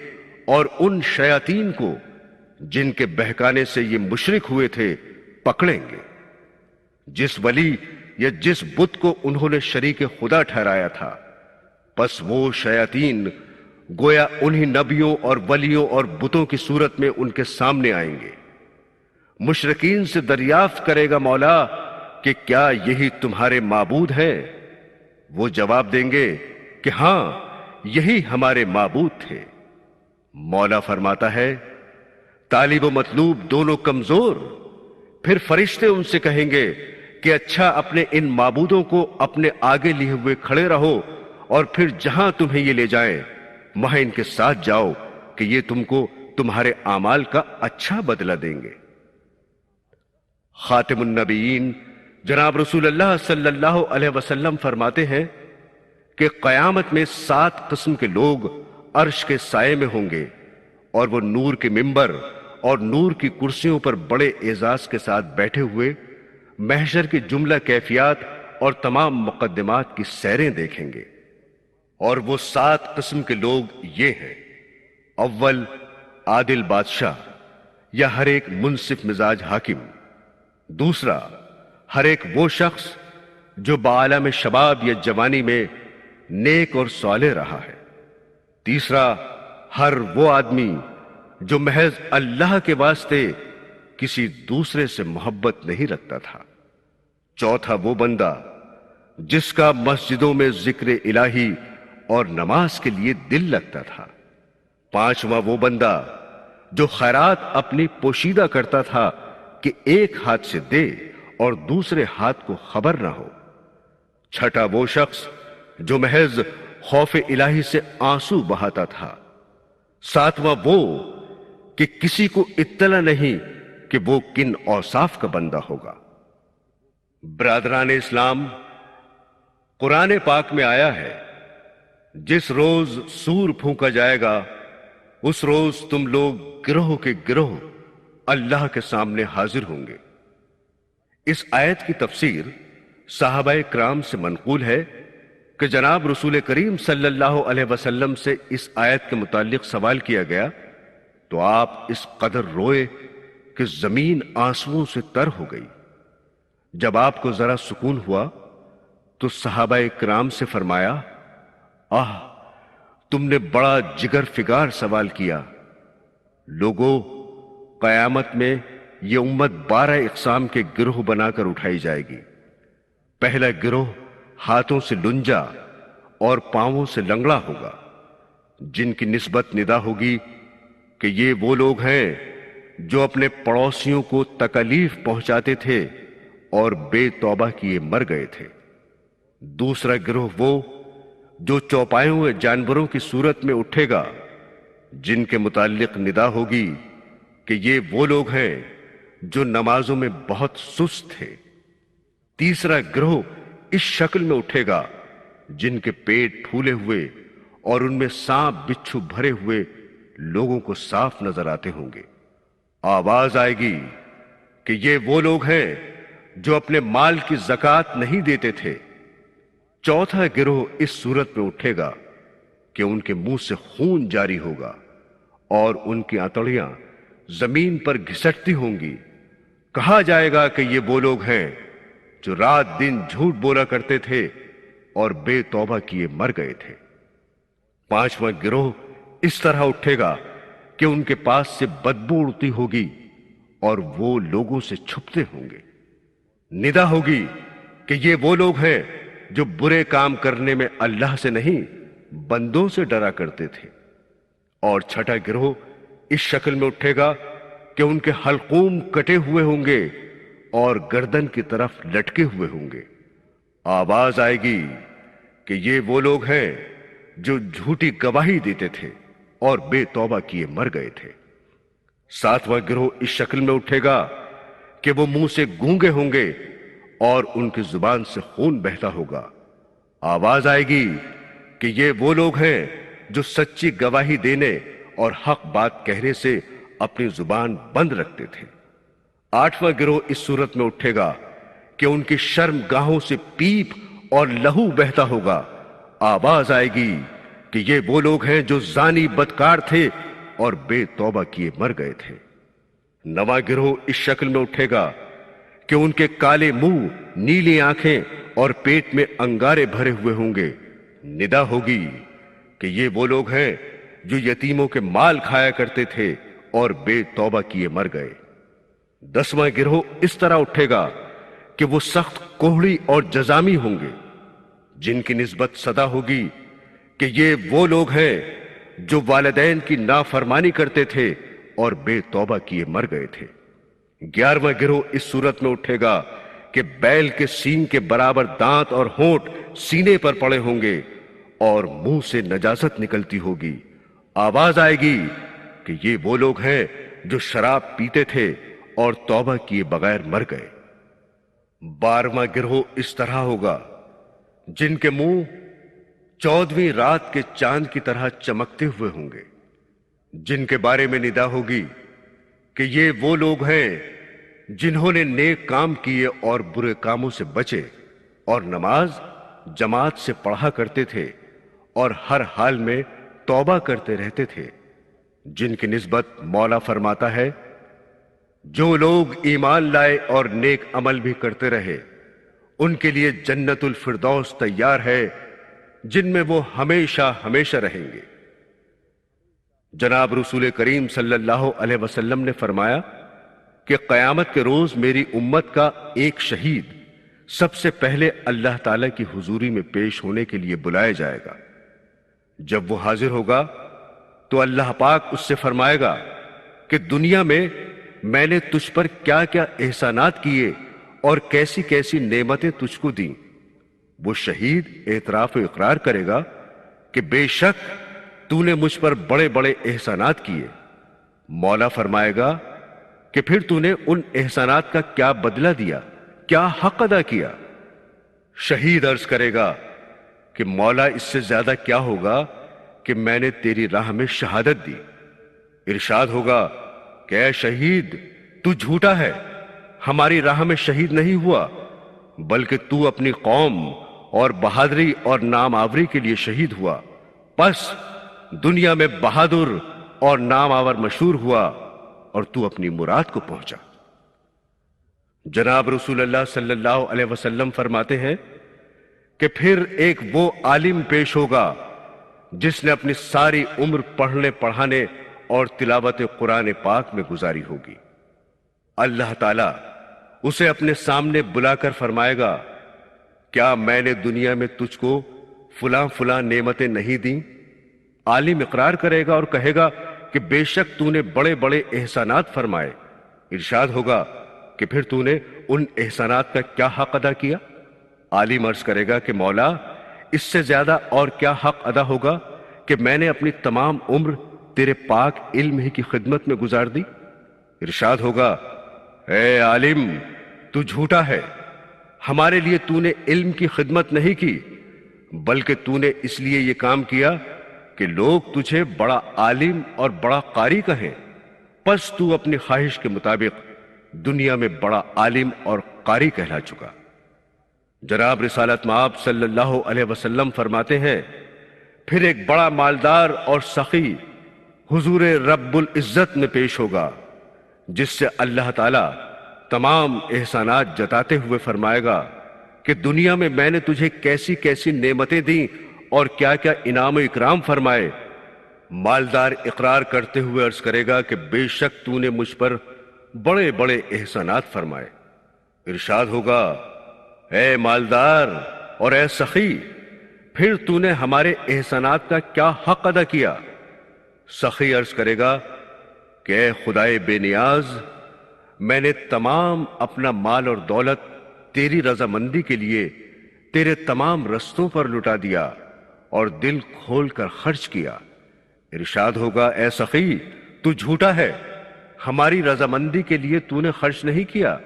اور ان شیاطین کو جن کے بہکانے سے یہ مشرک ہوئے تھے پکڑیں گے۔ جس ولی یا جس بت کو انہوں نے شریک خدا ٹھہرایا تھا، پس وہ شیاطین گویا انہی نبیوں اور ولیوں اور بتوں کی صورت میں ان کے سامنے آئیں گے۔ مشرکین سے دریافت کرے گا مولا کہ کیا یہی تمہارے معبود ہیں؟ وہ جواب دیں گے کہ ہاں یہی ہمارے معبود تھے۔ مولا فرماتا ہے طالب و مطلوب دونوں کمزور۔ پھر فرشتے ان سے کہیں گے کہ اچھا اپنے ان معبودوں کو اپنے آگے لیے ہوئے کھڑے رہو اور پھر جہاں تمہیں یہ لے جائیں وہاں ان کے ساتھ جاؤ کہ یہ تم کو تمہارے اعمال کا اچھا بدلہ دیں گے۔ خاتم النبیین جناب رسول اللہ صلی اللہ علیہ وسلم فرماتے ہیں کہ قیامت میں 7 قسم کے لوگ عرش کے سائے میں ہوں گے، اور وہ نور کے ممبر اور نور کی کرسیوں پر بڑے اعزاز کے ساتھ بیٹھے ہوئے محشر کی جملہ کیفیات اور تمام مقدمات کی سیریں دیکھیں گے۔ اور وہ 7 قسم کے لوگ یہ ہیں: اول عادل بادشاہ یا ہر ایک منصف مزاج حاکم، دوسرا ہر ایک وہ شخص جو بعالم شباب یا جوانی میں نیک اور صالح رہا ہے، تیسرا ہر وہ آدمی جو محض اللہ کے واسطے کسی دوسرے سے محبت نہیں رکھتا تھا، چوتھا وہ بندہ جس کا مسجدوں میں ذکر الہی اور نماز کے لیے دل لگتا تھا، پانچواں وہ بندہ جو خیرات اپنی پوشیدہ کرتا تھا کہ ایک ہاتھ سے دے اور دوسرے ہاتھ کو خبر نہ ہو، چھٹا وہ شخص جو محض خوف الہی سے آنسو بہاتا تھا، ساتواں وہ کہ کسی کو اطلاع نہیں کہ وہ کن اوصاف کا بندہ ہوگا۔ برادران اسلام، قرآن پاک میں آیا ہے جس روز سور پھونکا جائے گا اس روز تم لوگ گروہ کے گروہ اللہ کے سامنے حاضر ہوں گے۔ اس آیت کی تفسیر صحابہ کرام سے منقول ہے کہ جناب رسول کریم صلی اللہ علیہ وسلم سے اس آیت کے متعلق سوال کیا گیا تو آپ اس قدر روئے کہ زمین آنسوؤں سے تر ہو گئی۔ جب آپ کو ذرا سکون ہوا تو صحابہ کرام سے فرمایا، آہ تم نے بڑا جگر فگار سوال کیا۔ لوگوں، قیامت میں یہ امت 12 اقسام کے گروہ بنا کر اٹھائی جائے گی۔ پہلا گروہ ہاتھوں سے لنجا اور پاؤں سے لنگڑا ہوگا، جن کی نسبت ندا ہوگی کہ یہ وہ لوگ ہیں جو اپنے پڑوسیوں کو تکلیف پہنچاتے تھے اور بے توبہ کیے مر گئے تھے۔ دوسرا گروہ وہ جو چوپائے ہوئے جانوروں کی صورت میں اٹھے گا، جن کے متعلق ندا ہوگی کہ یہ وہ لوگ ہیں جو نمازوں میں بہت سست تھے۔ تیسرا گروہ اس شکل میں اٹھے گا جن کے پیٹ پھولے ہوئے اور ان میں سانپ بچھو بھرے ہوئے لوگوں کو صاف نظر آتے ہوں گے۔ آواز آئے گی کہ یہ وہ لوگ ہیں جو اپنے مال کی زکوٰۃ نہیں دیتے تھے۔ چوتھا گروہ اس صورت میں اٹھے گا کہ ان کے منہ سے خون جاری ہوگا اور ان کی آنتڑیاں زمین پر گھسٹتی ہوں گی۔ کہا جائے گا کہ یہ وہ لوگ ہیں جو رات دن جھوٹ بولا کرتے تھے اور بے توبہ کیے مر گئے تھے۔ پانچواں گروہ اس طرح اٹھے گا کہ ان کے پاس سے بدبو اڑتی ہوگی اور وہ لوگوں سے چھپتے ہوں گے۔ ندا ہوگی کہ یہ وہ لوگ ہیں جو برے کام کرنے میں اللہ سے نہیں بندوں سے ڈرا کرتے تھے۔ اور چھٹا گروہ اس شکل میں اٹھے گا کہ ان کے حلقوم کٹے ہوئے ہوں گے اور گردن کی طرف لٹکے ہوئے ہوں گے۔ آواز آئے گی کہ یہ وہ لوگ ہیں جو جھوٹی گواہی دیتے تھے اور بے توبہ کیے مر گئے تھے۔ ساتواں گروہ اس شکل میں اٹھے گا کہ وہ منہ سے گونگے ہوں گے اور ان کی زبان سے خون بہتا ہوگا۔ آواز آئے گی کہ یہ وہ لوگ ہیں جو سچی گواہی دینے اور حق بات کہنے سے اپنی زبان بند رکھتے تھے۔ آٹھواں گروہ اس صورت میں اٹھے گا کہ ان کی شرم گاہوں سے پیپ اور لہو بہتا ہوگا۔ آواز آئے گی کہ یہ وہ لوگ ہیں جو زانی بدکار تھے اور بے توبہ کیے مر گئے تھے۔ نواں گروہ اس شکل میں اٹھے گا کہ ان کے کالے منہ، نیلی آنکھیں اور پیٹ میں انگارے بھرے ہوئے ہوں گے ندا ہوگی کہ یہ وہ لوگ ہیں جو یتیموں کے مال کھایا کرتے تھے اور بے توبہ کیے مر گئے۔ 10واں گروہ اس طرح اٹھے گا کہ وہ سخت کوہڑی اور جزامی ہوں گے، جن کی نسبت صدا ہوگی کہ یہ وہ لوگ ہیں جو والدین کی نافرمانی کرتے تھے اور بے توبہ کیے مر گئے تھے۔ 11واں گروہ اس صورت میں اٹھے گا کہ بیل کے سینگ کے برابر دانت اور ہونٹ سینے پر پڑے ہوں گے اور منہ سے نجاست نکلتی ہوگی۔ آواز آئے گی کہ یہ وہ لوگ ہیں جو شراب پیتے تھے اور توبہ کیے بغیر مر گئے۔ 12واں گروہ اس طرح ہوگا جن کے منہ 14ویں رات کے چاند کی طرح چمکتے ہوئے ہوں گے، جن کے بارے میں ندا ہوگی کہ یہ وہ لوگ ہیں جنہوں نے نیک کام کیے اور برے کاموں سے بچے اور نماز جماعت سے پڑھا کرتے تھے اور ہر حال میں توبہ کرتے رہتے تھے، جن کی نسبت مولا فرماتا ہے جو لوگ ایمان لائے اور نیک عمل بھی کرتے رہے ان کے لیے جنت الفردوس تیار ہے جن میں وہ ہمیشہ ہمیشہ رہیں گے۔ جناب رسول کریم صلی اللہ علیہ وسلم نے فرمایا کہ قیامت کے روز میری امت کا ایک شہید سب سے پہلے اللہ تعالی کی حضوری میں پیش ہونے کے لیے بلایا جائے گا۔ جب وہ حاضر ہوگا تو اللہ پاک اس سے فرمائے گا کہ دنیا میں نے تجھ پر کیا کیا احسانات کیے اور کیسی کیسی نعمتیں تجھ کو دیں۔ وہ شہید اعتراف و اقرار کرے گا کہ بے شک تو نے مجھ پر بڑے بڑے احسانات کیے۔ مولا فرمائے گا کہ پھر تو نے ان احسانات کا کیا بدلہ دیا، کیا حق ادا کیا؟ شہید عرض کرے گا کہ مولا اس سے زیادہ کیا ہوگا کہ میں نے تیری راہ میں شہادت دی۔ ارشاد ہوگا کہ اے شہید تو جھوٹا ہے، ہماری راہ میں شہید نہیں ہوا بلکہ تو اپنی قوم اور بہادری اور نام آوری کے لیے شہید ہوا، پس دنیا میں بہادر اور نام آور مشہور ہوا اور تو اپنی مراد کو پہنچا۔ جناب رسول اللہ صلی اللہ علیہ وسلم فرماتے ہیں کہ پھر ایک وہ عالم پیش ہوگا جس نے اپنی ساری عمر پڑھنے پڑھانے اور تلاوت قرآن پاک میں گزاری ہوگی۔ اللہ تعالیٰ اسے اپنے سامنے بلا کر فرمائے گا کیا میں نے دنیا میں تجھ کو فلاں فلاں نعمتیں نہیں دیں؟ عالم اقرار کرے گا اور کہے گا کہ بے شک تو نے بڑے بڑے احسانات فرمائے۔ ارشاد ہوگا کہ پھر تو نے ان احسانات کا کیا حق ادا کیا؟ عالم عرض کرے گا کہ مولا اس سے زیادہ اور کیا حق ادا ہوگا کہ میں نے اپنی تمام عمر تیرے پاک علم ہی کی خدمت میں گزار دی۔ ارشاد ہوگا اے عالم تو جھوٹا ہے، ہمارے لیے تو نے علم کی خدمت نہیں کی بلکہ تو نے اس لیے یہ کام کیا کہ لوگ تجھے بڑا عالم اور بڑا قاری کہیں، پس تو اپنی خواہش کے مطابق دنیا میں بڑا عالم اور قاری کہلا چکا۔ جناب رسالت مآب صلی اللہ علیہ وسلم فرماتے ہیں پھر ایک بڑا مالدار اور سخی حضور رب العزت میں پیش ہوگا جس سے اللہ تعالی تمام احسانات جتاتے ہوئے فرمائے گا کہ دنیا میں نے تجھے کیسی کیسی نعمتیں دیں اور کیا کیا انعام و اکرام فرمائے۔ مالدار اقرار کرتے ہوئے عرض کرے گا کہ بے شک تو نے مجھ پر بڑے بڑے احسانات فرمائے۔ ارشاد ہوگا اے مالدار اور اے سخی پھر تو نے ہمارے احسانات کا کیا حق ادا کیا؟ سخی عرض کرے گا کہ اے خدائے بے نیاز میں نے تمام اپنا مال اور دولت تیری رضامندی کے لیے تیرے تمام رستوں پر لٹا دیا اور دل کھول کر خرچ کیا۔ ارشاد ہوگا اے سخی تو جھوٹا ہے، ہماری رضامندی کے لیے تو نے خرچ نہیں کیا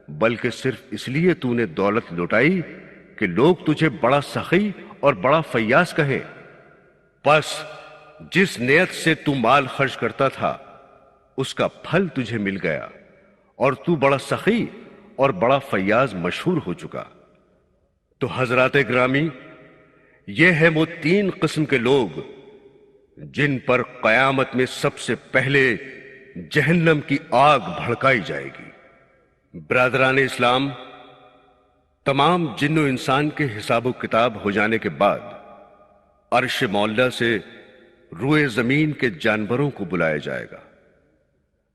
بلکہ صرف اس لیے تو نے دولت لٹائی کہ لوگ تجھے بڑا سخی اور بڑا فیاض کہیں۔ پس جس نیت سے تو مال خرچ کرتا تھا اس کا پھل تجھے مل گیا اور تو بڑا سخی اور بڑا فیاض مشہور ہو چکا۔ تو حضرات گرامی یہ ہیں وہ 3 قسم کے لوگ جن پر قیامت میں سب سے پہلے جہنم کی آگ بھڑکائی جائے گی۔ برادران اسلام، تمام جن و انسان کے حساب و کتاب ہو جانے کے بعد عرش مولا سے روئے زمین کے جانوروں کو بلایا جائے گا۔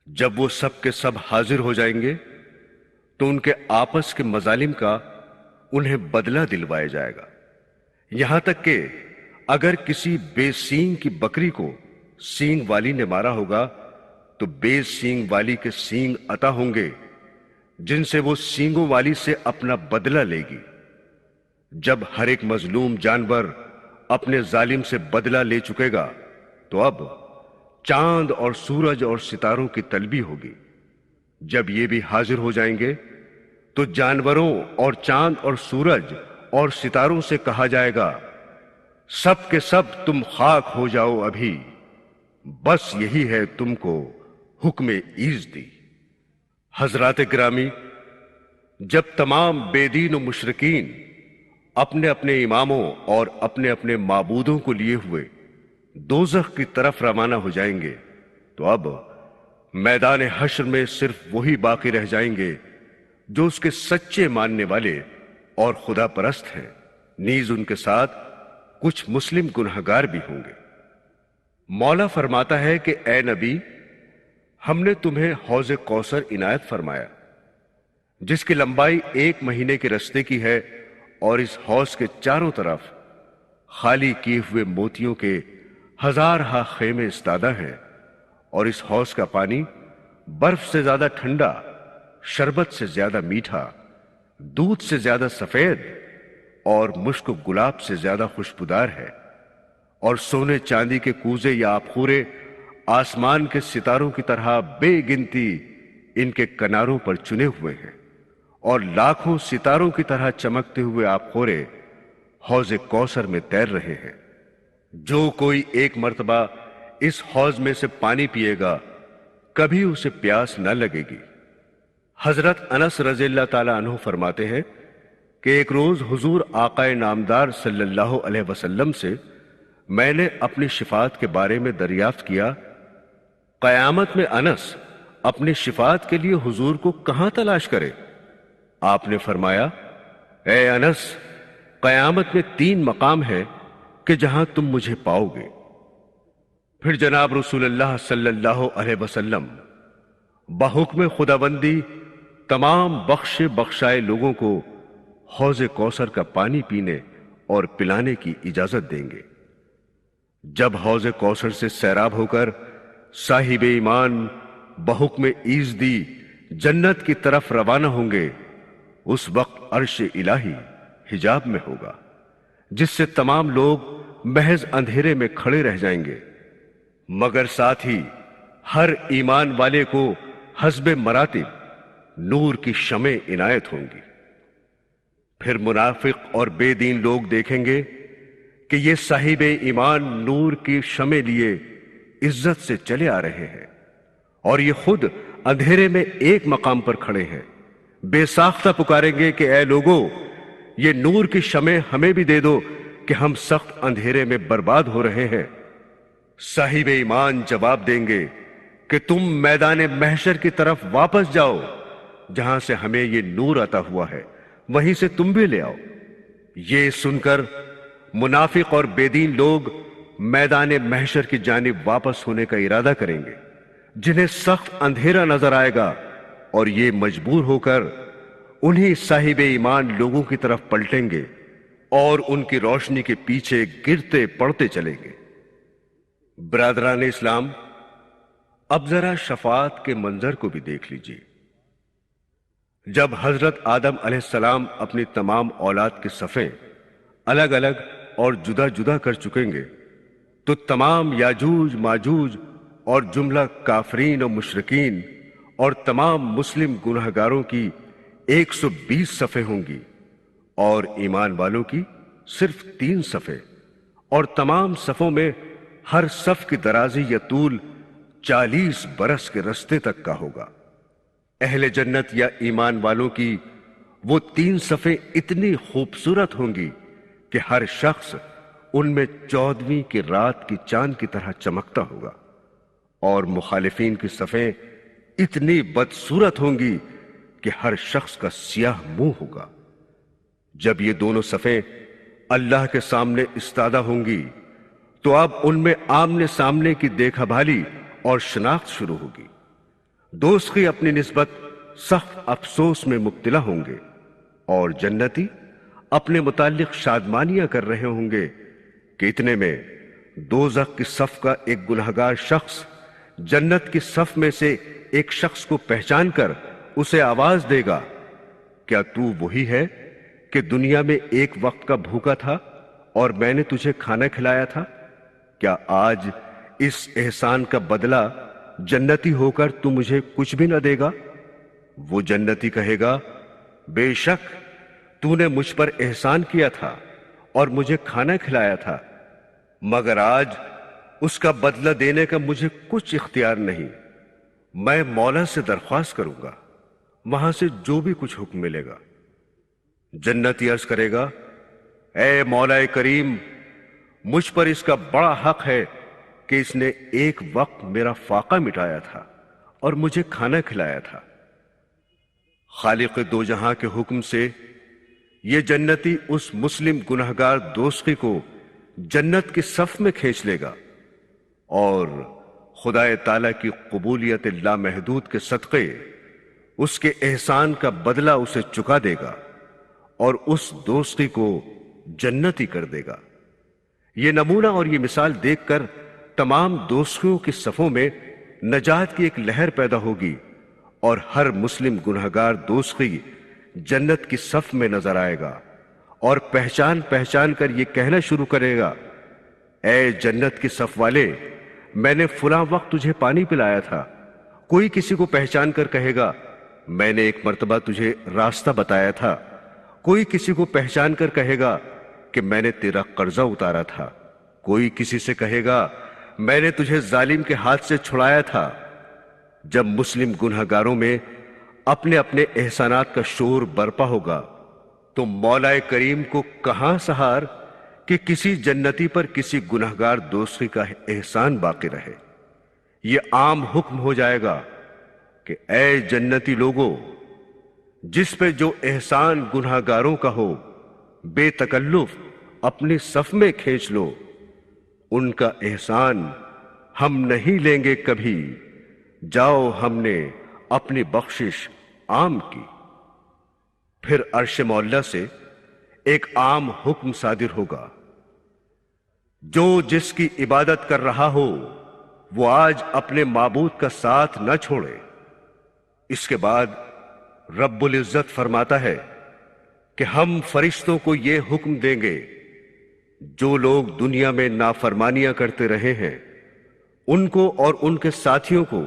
جب وہ سب کے سب حاضر ہو جائیں گے تو ان کے آپس کے مظالم کا انہیں بدلہ دلوایا جائے گا، یہاں تک کہ اگر کسی بے سینگ کی بکری کو سینگ والی نے مارا ہوگا تو بے سینگ والی کے سینگ عطا ہوں گے، جن سے وہ سینگوں والی سے اپنا بدلہ لے گی۔ جب ہر ایک مظلوم جانور اپنے ظالم سے بدلہ لے چکے گا تو اب چاند اور سورج اور ستاروں کی طلبی ہوگی۔ جب یہ بھی حاضر ہو جائیں گے تو جانوروں اور چاند اور سورج اور ستاروں سے کہا جائے گا، سب کے سب تم خاک ہو جاؤ ابھی، بس یہی ہے تم کو حکم ایزدی۔ حضرات گرامی، جب تمام بے دین و مشرکین اپنے اپنے اماموں اور اپنے اپنے معبودوں کو لیے ہوئے دوزخ کی طرف روانہ ہو جائیں گے تو اب میدان حشر میں صرف وہی باقی رہ جائیں گے جو اس کے سچے ماننے والے اور خدا پرست ہیں، نیز ان کے ساتھ کچھ مسلم گنہگار بھی ہوں گے۔ مولا فرماتا ہے کہ اے نبی، ہم نے تمہیں حوض کوثر عنایت فرمایا جس کی لمبائی 1 مہینے کے رستے کی ہے، اور اس حوض کے چاروں طرف خالی کیے ہوئے موتیوں کے ہزارہا خیمے استادہ ہیں، اور اس حوض کا پانی برف سے زیادہ ٹھنڈا، شربت سے زیادہ میٹھا، دودھ سے زیادہ سفید اور مشک و گلاب سے زیادہ خوشبودار ہے، اور سونے چاندی کے کوزے یا آبخورے آسمان کے ستاروں کی طرح بے گنتی ان کے کناروں پر چنے ہوئے ہیں، اور لاکھوں ستاروں کی طرح چمکتے ہوئے آبخورے حوض کوثر میں تیر رہے ہیں۔ جو کوئی ایک مرتبہ اس حوض میں سے پانی پیے گا کبھی اسے پیاس نہ لگے گی۔ حضرت انس رضی اللہ تعالی عنہ فرماتے ہیں کہ ایک روز حضور آقا نامدار صلی اللہ علیہ وسلم سے میں نے اپنی شفاعت کے بارے میں دریافت کیا، قیامت میں انس اپنی شفاعت کے لیے حضور کو کہاں تلاش کرے؟ آپ نے فرمایا، اے انس، قیامت میں 3 مقام ہے کہ جہاں تم مجھے پاؤ گے۔ پھر جناب رسول اللہ صلی اللہ علیہ وسلم بحکم خداوندی تمام بخشے بخشائے لوگوں کو حوض کوثر کا پانی پینے اور پلانے کی اجازت دیں گے۔ جب حوض کوثر سے سیراب ہو کر صاحب ایمان بحکم ایزدی جنت کی طرف روانہ ہوں گے، اس وقت عرش الہی حجاب میں ہوگا، جس سے تمام لوگ محض اندھیرے میں کھڑے رہ جائیں گے، مگر ساتھ ہی ہر ایمان والے کو حسب مراتب نور کی شمع عنایت ہوں گی۔ پھر منافق اور بے دین لوگ دیکھیں گے کہ یہ صاحب ایمان نور کی شمع لیے عزت سے چلے آ رہے ہیں، اور یہ خود اندھیرے میں ایک مقام پر کھڑے ہیں، بے ساختہ پکاریں گے کہ اے لوگو، یہ نور کی شمع ہمیں بھی دے دو کہ ہم سخت اندھیرے میں برباد ہو رہے ہیں۔ صاحب ایمان جواب دیں گے کہ تم میدان محشر کی طرف واپس جاؤ، جہاں سے ہمیں یہ نور عطا ہوا ہے، وہیں سے تم بھی لے آؤ۔ یہ سن کر منافق اور بے دین لوگ میدان محشر کی جانب واپس ہونے کا ارادہ کریں گے، جنہیں سخت اندھیرا نظر آئے گا، اور یہ مجبور ہو کر انہی صاحب ایمان لوگوں کی طرف پلٹیں گے اور ان کی روشنی کے پیچھے گرتے پڑتے چلیں گے۔ برادران اسلام، اب ذرا شفاعت کے منظر کو بھی دیکھ لیجیے۔ جب حضرت آدم علیہ السلام اپنی تمام اولاد کے صفیں الگ الگ اور جدا جدا کر چکیں گے تو تمام یاجوج ماجوج اور جملہ کافرین و مشرکین اور تمام مسلم گنہگاروں کی 120 صفیں ہوں گی، اور ایمان والوں کی صرف 3 صفیں، اور تمام صفوں میں ہر صف کی درازی یا طول 40 برس کے رستے تک کا ہوگا۔ اہل جنت یا ایمان والوں کی وہ 3 صفیں اتنی خوبصورت ہوں گی کہ ہر شخص ان میں 14ویں کی رات کی چاند کی طرح چمکتا ہوگا، اور مخالفین کی صفیں اتنی بدصورت ہوں گی کہ ہر شخص کا سیاہ منہ ہوگا۔ جب یہ دونوں صفیں اللہ کے سامنے استادہ ہوں گی تو اب ان میں آمنے سامنے کی دیکھا بھالی اور شناخت شروع ہوگی۔ دوزخی اپنی نسبت سخت افسوس میں مبتلا ہوں گے، اور جنتی اپنے متعلق شادمانیاں کر رہے ہوں گے کہ اتنے میں دوزخ کی صف کا ایک گنہگار شخص جنت کی صف میں سے ایک شخص کو پہچان کر اسے آواز دے گا، کیا تو وہی ہے کہ دنیا میں ایک وقت کا بھوکا تھا اور میں نے تجھے کھانا کھلایا تھا؟ کیا آج اس احسان کا بدلہ جنتی ہو کر تو مجھے کچھ بھی نہ دے گا؟ وہ جنتی کہے گا، بے شک تو نے مجھ پر احسان کیا تھا اور مجھے کھانا کھلایا تھا، مگر آج اس کا بدلہ دینے کا مجھے کچھ اختیار نہیں۔ میں مولا سے درخواست کروں گا، وہاں سے جو بھی کچھ حکم ملے گا۔ جنتی عرض کرے گا، اے مولا کریم، مجھ پر اس کا بڑا حق ہے کہ اس نے ایک وقت میرا فاقہ مٹایا تھا اور مجھے کھانا کھلایا تھا۔ خالق دو جہاں کے حکم سے یہ جنتی اس مسلم گنہگار دوزخی کو جنت کی صف میں کھینچ لے گا، اور خدا تعالی کی قبولیت لامحدود کے صدقے اس کے احسان کا بدلہ اسے چکا دے گا اور اس دوزخی کو جنتی کر دے گا۔ یہ نمونہ اور یہ مثال دیکھ کر تمام دوزخیوں کی صفوں میں نجات کی ایک لہر پیدا ہوگی، اور ہر مسلم گنہگار دوزخی جنت کی صف میں نظر آئے گا اور پہچان پہچان کر یہ کہنا شروع کرے گا، اے جنت کی صف والے، میں نے فلاں وقت تجھے پانی پلایا تھا۔ کوئی کسی کو پہچان کر کہے گا، میں نے ایک مرتبہ تجھے راستہ بتایا تھا۔ کوئی کسی کو پہچان کر کہے گا کہ میں نے تیرا قرضہ اتارا تھا۔ کوئی کسی سے کہے گا، میں نے تجھے ظالم کے ہاتھ سے چھڑایا تھا۔ جب مسلم گنہگاروں میں اپنے اپنے احسانات کا شور برپا ہوگا تو مولا کریم کو کہاں سہار کہ کسی جنتی پر کسی گنہگار دوزخی کا احسان باقی رہے۔ یہ عام حکم ہو جائے گا کہ اے جنتی لوگو، جس پہ جو احسان گنہگاروں کا ہو بے تکلف اپنی صف میں کھینچ لو، ان کا احسان ہم نہیں لیں گے کبھی، جاؤ ہم نے اپنی بخشش عام کی۔ پھر عرش مولا سے ایک عام حکم صادر ہوگا، جو جس کی عبادت کر رہا ہو وہ آج اپنے معبود کا ساتھ نہ چھوڑے۔ اس کے بعد رب العزت فرماتا ہے کہ ہم فرشتوں کو یہ حکم دیں گے، جو لوگ دنیا میں نافرمانیاں کرتے رہے ہیں ان کو اور ان کے ساتھیوں کو،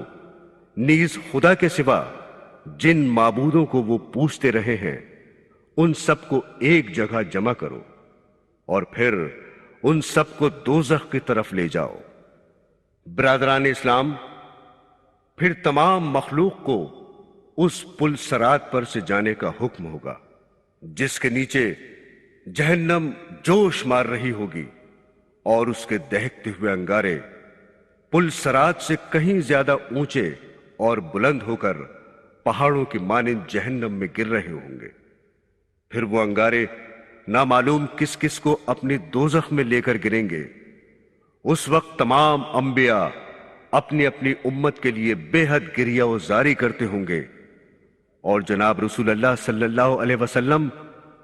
نیز خدا کے سوا جن معبودوں کو وہ پوچھتے رہے ہیں، ان سب کو ایک جگہ جمع کرو اور پھر ان سب کو دوزخ کی طرف لے جاؤ۔ برادران اسلام، پھر تمام مخلوق کو اس پل صراط پر سے جانے کا حکم ہوگا جس کے نیچے جہنم جوش مار رہی ہوگی، اور اس کے دہکتے ہوئے انگارے پل صراط سے کہیں زیادہ اونچے اور بلند ہو کر پہاڑوں کی مانند جہنم میں گر رہے ہوں گے۔ پھر وہ انگارے نامعلوم کس کس کو اپنی دوزخ میں لے کر گریں گے۔ اس وقت تمام انبیاء اپنی اپنی امت کے لیے بے حد گریہ و زاری کرتے ہوں گے، اور جناب رسول اللہ صلی اللہ علیہ وسلم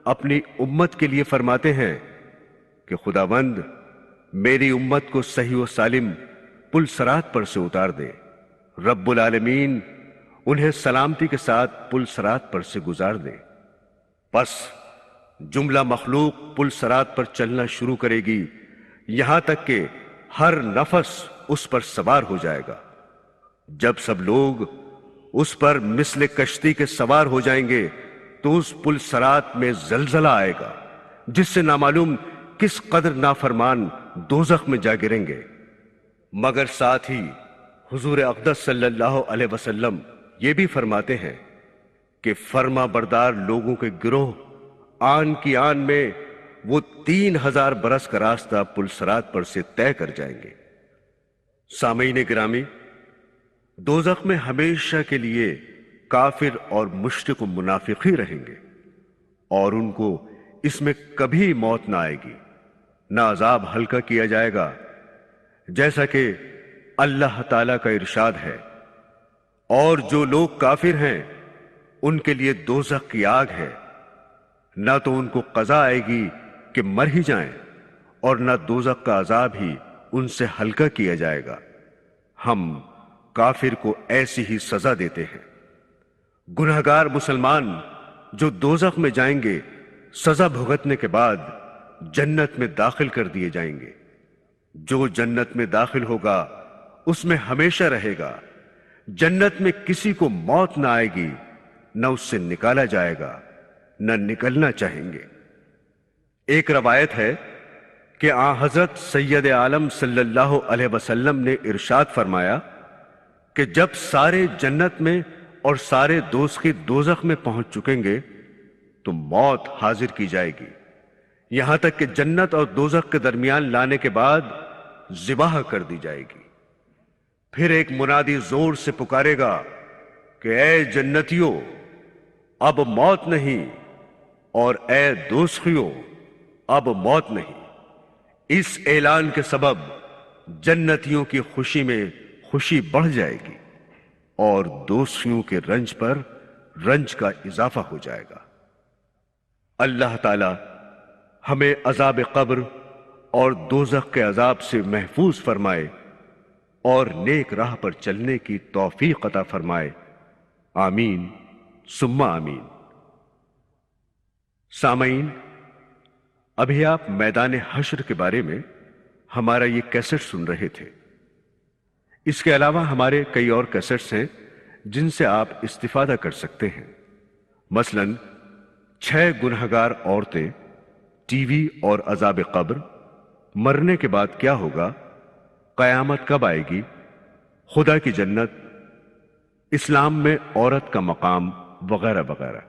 اپنی امت کے لیے فرماتے ہیں کہ خداوند میری امت کو صحیح و سالم پل صراط پر سے اتار دے۔ رب العالمین انہیں سلامتی کے ساتھ پل صراط پر سے گزار دے۔ پس جملہ مخلوق پل صراط پر چلنا شروع کرے گی، یہاں تک کہ ہر نفس اس پر سوار ہو جائے گا۔ جب سب لوگ اس پر مثل کشتی کے سوار ہو جائیں گے تو اس پل صراط میں زلزلہ آئے گا، جس سے نامعلوم کس قدر نافرمان دوزخ میں جا گریں گے۔ مگر ساتھ ہی حضور اقدس صلی اللہ علیہ وسلم یہ بھی فرماتے ہیں کہ فرما بردار لوگوں کے گروہ آن کی آن میں وہ 3000 برس کا راستہ پل صراط پر سے طے کر جائیں گے۔ سامعین گرامی، دوزخ میں ہمیشہ کے لیے کافر اور مشرک و منافق ہی رہیں گے، اور ان کو اس میں کبھی موت نہ آئے گی، نہ عذاب ہلکا کیا جائے گا جیسا کہ اللہ تعالی کا ارشاد ہے، اور جو لوگ کافر ہیں ان کے لیے دوزخ کی آگ ہے، نہ تو ان کو قضا آئے گی کہ مر ہی جائیں، اور نہ دوزخ کا عذاب ہی ان سے ہلکا کیا جائے گا۔ ہم کافر کو ایسی ہی سزا دیتے ہیں۔ گنہگار مسلمان جو دوزخ میں جائیں گے، سزا بھگتنے کے بعد جنت میں داخل کر دیے جائیں گے۔ جو جنت میں داخل ہوگا اس میں ہمیشہ رہے گا۔ جنت میں کسی کو موت نہ آئے گی، نہ اس سے نکالا جائے گا، نہ نکلنا چاہیں گے۔ ایک روایت ہے کہ آن حضرت سید عالم صلی اللہ علیہ وسلم نے ارشاد فرمایا کہ جب سارے جنت میں اور سارے دوزخی دوزخ میں پہنچ چکیں گے تو موت حاضر کی جائے گی، یہاں تک کہ جنت اور دوزخ کے درمیان لانے کے بعد ذبح کر دی جائے گی۔ پھر ایک منادی زور سے پکارے گا کہ اے جنتیوں، اب موت نہیں، اور اے دوزخیوں، اب موت نہیں۔ اس اعلان کے سبب جنتیوں کی خوشی میں خوشی بڑھ جائے گی، اور دوزخیوں کے رنج پر رنج کا اضافہ ہو جائے گا۔ اللہ تعالی ہمیں عذاب قبر اور دوزخ کے عذاب سے محفوظ فرمائے اور نیک راہ پر چلنے کی توفیق عطا فرمائے، آمین ثم آمین۔ سامعین، ابھی آپ میدان حشر کے بارے میں ہمارا یہ کیسٹ سن رہے تھے۔ اس کے علاوہ ہمارے کئی اور کیسٹس ہیں جن سے آپ استفادہ کر سکتے ہیں۔ مثلا 6 گنہگار عورتیں، ٹی وی اور عذاب قبر، مرنے کے بعد کیا ہوگا، قیامت کب آئے گی، خدا کی جنت، اسلام میں عورت کا مقام، وغیرہ وغیرہ۔